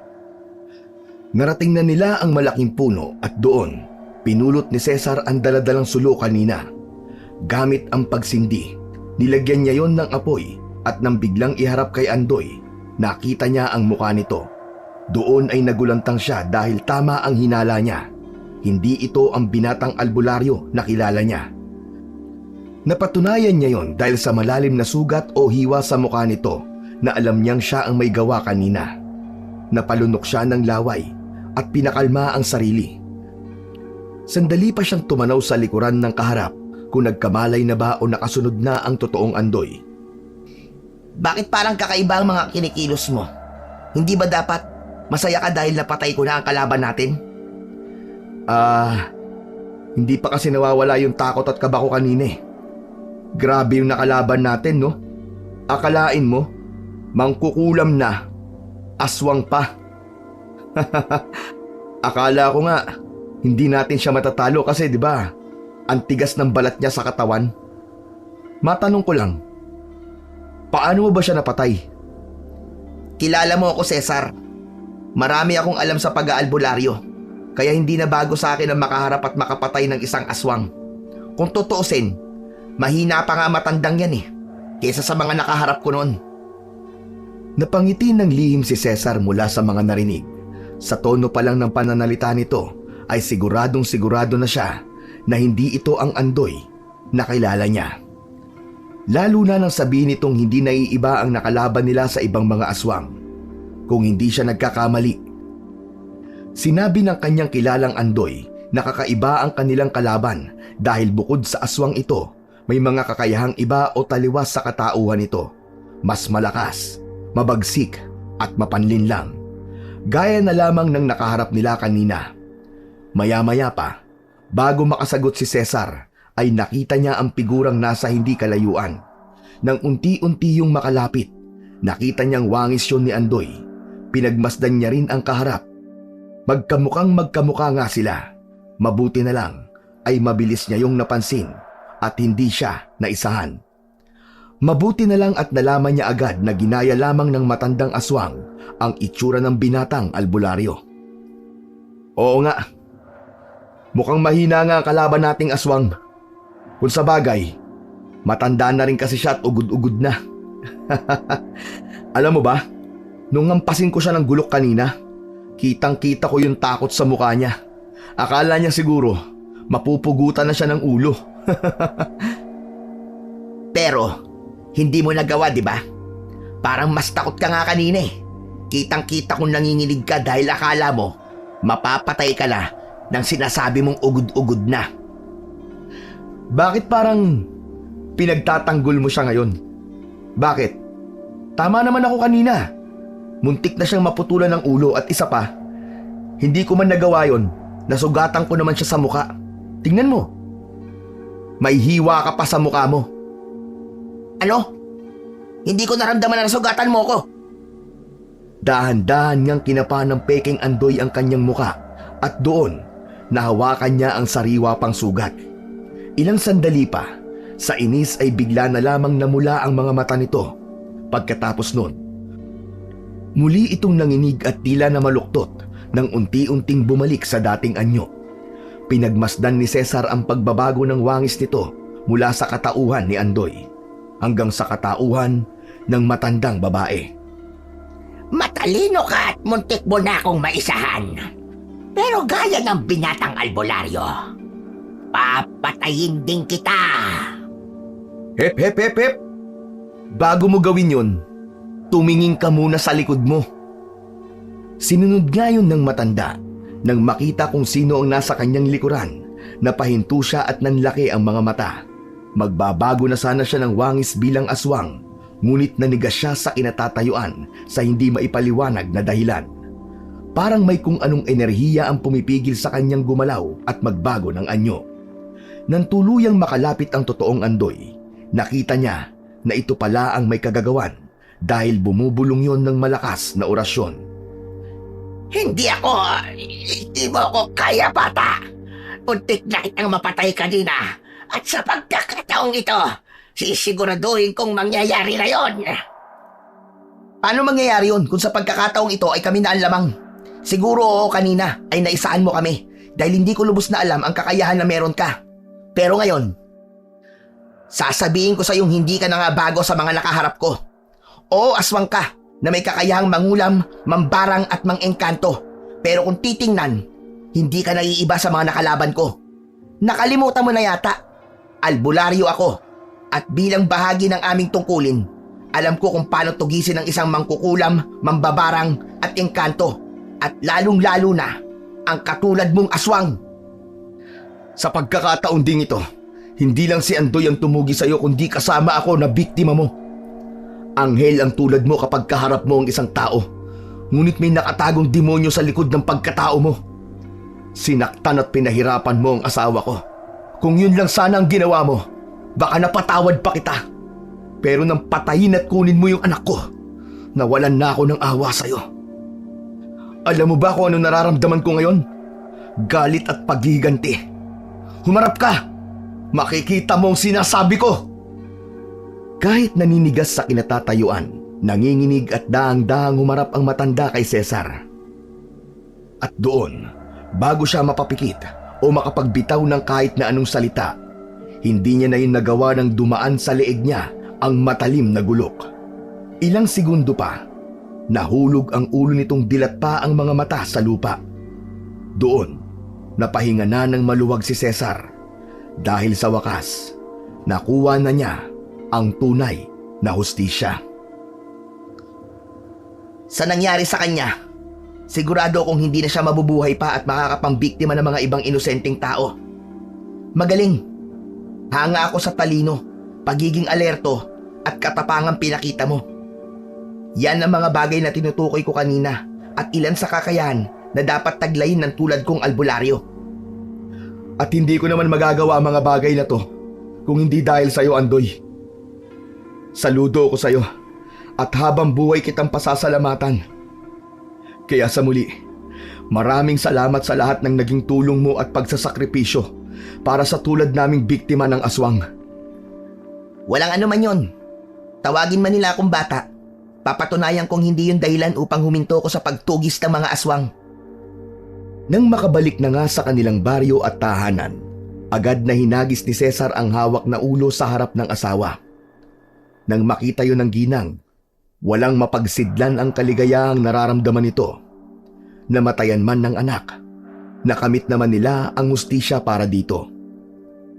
narating na nila ang malaking puno at doon, pinulot ni Cesar ang daladalang sulo kanina. Gamit ang pagsindi, nilagyan niya yon ng apoy at nang biglang iharap kay Andoy, nakita niya ang mukha nito. Doon ay nagulantang siya dahil tama ang hinala niya. Hindi ito ang binatang albularyo na kilala niya. Napatunayan niya yon dahil sa malalim na sugat o hiwa sa mukha nito na alam niyang siya ang may gawa kanina. Napalunok siya ng laway at pinakalma ang sarili. Sandali pa siyang tumanaw sa likuran ng kaharap kung nagkamalay na ba o nakasunod na ang totoong Andoy. Bakit parang kakaiba ang mga kinikilos mo? Hindi ba dapat masaya ka dahil napatay ko na ang kalaban natin? Hindi pa kasi nawawala yung takot at kaba ko kanina eh. Grabe yung nakalaban natin, no? Akalain mo, mangkukulam na, aswang pa. Akala ko nga, hindi natin siya matatalo kasi 'di ba? Ang tigas ng balat niya sa katawan. Matanong ko lang, paano mo ba siya napatay? Kilala mo ako, Cesar. Marami akong alam sa pag-aalbularyo, kaya hindi na bago sa akin ang makaharap at makapatay ng isang aswang. Kung tutuusin, mahina pa nga matandang yan kesa sa mga nakaharap ko noon. Napangiti ng lihim si Cesar mula sa mga narinig. Sa tono pa lang ng pananalita nito ay siguradong sigurado na siya na hindi ito ang Andoy na kilala niya. Lalo na nang sabihin nitong hindi naiiba ang nakalaban nila sa ibang mga aswang, kung hindi siya nagkakamali. Sinabi ng kanyang kilalang Andoy na kakaiba ang kanilang kalaban dahil bukod sa aswang ito, may mga kakayahang iba o taliwas sa katauhan nito. Mas malakas, mabagsik at mapanlinlang. Gaya na lamang ng nakaharap nila kanina. Maya-maya pa, bago makasagot si Cesar, ay nakita niya ang figurang nasa hindi kalayuan. Nang unti-unti yung makalapit, nakita niyang wangis yun ni Andoy. Pinagmasdan niya rin ang kaharap. Magkamukhang magkamukha nga sila. Mabuti na lang ay mabilis niya yung napansin at hindi siya naisahan. Mabuti na lang at nalaman niya agad na ginaya lamang ng matandang aswang ang itsura ng binatang albularyo. Oo nga, mukhang mahina nga ang kalaban nating aswang. Kung sa bagay, matanda na rin kasi siya at ugod-ugod na. Alam mo ba, nung ngampasin ko siya ng gulok kanina, kitang-kita ko yung takot sa mukha niya. Akala niya siguro, mapupugutan na siya ng ulo. Pero, hindi mo nagawa, di ba? Parang mas takot ka nga kanina eh. Kitang-kita kong nanginginig ka dahil akala mo, mapapatay ka na nang sinasabi mong ugod-ugod na. Bakit parang pinagtatanggol mo siya ngayon? Bakit? Tama naman ako kanina. Muntik na siyang maputulan ng ulo at isa pa, hindi ko man nagawa yon, nasugatan ko naman siya sa muka. Tingnan mo. May hiwa ka pa sa mukha mo. Ano? Hindi ko naramdaman na nasugatan mo ko. Dahan-dahan niyang kinapa ng peking Andoy ang kanyang muka at doon nahawakan niya ang sariwa pang sugat. Ilang sandali pa, sa inis ay bigla na lamang namula ang mga mata nito. Pagkatapos nun, muli itong nanginig at tila na maluktot nang unti-unting bumalik sa dating anyo. Pinagmasdan ni Cesar ang pagbabago ng wangis nito mula sa katauhan ni Andoy hanggang sa katauhan ng matandang babae. Matalino ka at muntik mo na akong maisahan. Pero gaya ng binatang albularyo, papatayin din kita. Hep, hep, hep, hep! Bago mo gawin yun, tumingin ka muna sa likod mo. Sinunod nga yun ng matanda nang makita kung sino ang nasa kanyang likuran. Napahinto siya at nanlaki ang mga mata. Magbabago na sana siya ng wangis bilang aswang, ngunit nanigas siya sa kinatatayuan sa hindi maipaliwanag na dahilan. Parang may kung anong enerhiya ang pumipigil sa kanyang gumalaw at magbago ng anyo. Nang tuluyang makalapit ang totoong Andoy, nakita niya na ito pala ang may kagagawan dahil bumubulong yon ng malakas na orasyon. Hindi mo ako kaya, bata. Untik na kitang mapatay kanina. At sa pagkakataong ito, sisiguraduhin kong mangyayari na yon. Paano mangyayari yun kung sa pagkakataong ito ay kami naan lamang? Siguro kanina ay naisaan mo kami dahil hindi ko lubos na alam ang kakayahan na meron ka. Pero ngayon, sasabihin ko sa iyong hindi ka na nga bago sa mga nakaharap ko. Oo, aswang ka na may kakayahang mangulam, mambarang at mangengkanto. Pero kung titingnan, hindi ka naiiba sa mga nakalaban ko. Nakalimutan mo na yata. Albularyo ako at bilang bahagi ng aming tungkulin, alam ko kung paano tugisin ang isang mangkukulam, mambabarang at engkanto at lalong-lalo na ang katulad mong aswang. Sa pagkakataon ding ito, hindi lang si Andoy ang tumugi sa iyo kundi kasama ako na biktima mo. Anghel ang tulad mo kapag kaharap mo ang isang tao, ngunit may nakatagong demonyo sa likod ng pagkatao mo. Sinaktan at pinahirapan mo ang asawa ko. Kung yun lang sana ang ginawa mo, baka napatawad pa kita. Pero nang patayin at kunin mo yung anak ko, nawalan na ako ng awa sa'yo. Alam mo ba kung ano nararamdaman ko ngayon? Galit at paghihiganti. Humarap ka! Makikita mo ang sinasabi ko! Kahit naninigas sa kinatatayuan, nanginginig at daang-daang humarap ang matanda kay Cesar. At doon, bago siya mapapikit o makapagbitaw ng kahit na anong salita, hindi niya na yun nagawa ng dumaan sa leeg niya ang matalim na gulok. Ilang segundo pa, nahulog ang ulo nitong dilat pa ang mga mata sa lupa. Doon, napahinga na ng maluwag si Cesar Dahil sa wakas, nakuha na niya ang tunay na hustisya. Sa nangyari sa kanya, sigurado akong hindi na siya mabubuhay pa at makakapambiktima ng mga ibang inosenteng tao. Magaling. Hanga ako sa talino, pagiging alerto at katapangang pinakita mo. Yan ang mga bagay na tinutukoy ko kanina at ilan sa kakayahan na dapat taglayin ng tulad kong albularyo. At hindi ko naman magagawa ang mga bagay na to kung hindi dahil sa'yo, Andoy. Saludo ako sa'yo at habang buhay kitang pasasalamatan. Kaya sa muli, maraming salamat sa lahat ng naging tulong mo at pagsasakripisyo para sa tulad naming biktima ng aswang. Walang ano man yon. Tawagin man nila akong bata. Papatunayan kong hindi yung dahilan upang huminto ko sa pagtugis ng mga aswang. Nang makabalik na nga sa kanilang baryo at tahanan, agad na hinagis ni Cesar ang hawak na ulo sa harap ng asawa. Nang makita yon ng ginang, walang mapagsidlan ang kaligayahang nararamdaman nito. Namatayan man ng anak, nakamit naman nila ang hustisya para dito.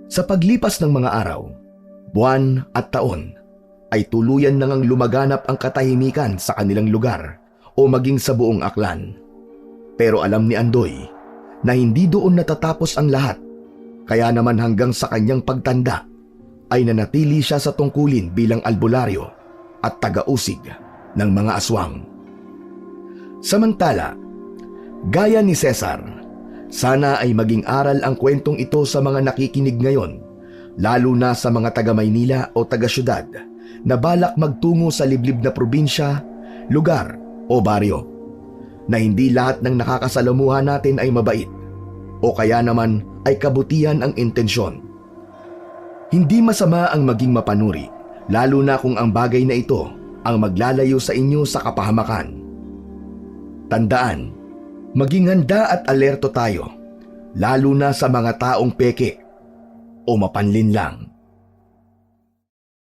Sa paglipas ng mga araw, buwan at taon, ay tuluyan na ngang lumaganap ang katahimikan sa kanilang lugar o maging sa buong Aklan. Pero alam ni Andoy na hindi doon natatapos ang lahat, kaya naman hanggang sa kanyang pagtanda ay nanatili siya sa tungkulin bilang albularyo at taga-usig ng mga aswang. Samantala, gaya ni Cesar, sana ay maging aral ang kwentong ito sa mga nakikinig ngayon, lalo na sa mga taga-Maynila o taga-syudad na balak magtungo sa liblib na probinsya, lugar o baryo, na hindi lahat ng nakakasalamuha natin ay mabait o kaya naman ay kabutihan ang intensyon. Hindi masama ang maging mapanuri, lalo na kung ang bagay na ito ang maglalayo sa inyo sa kapahamakan. Tandaan, maging handa at alerto tayo, lalo na sa mga taong peke o mapanlin lang.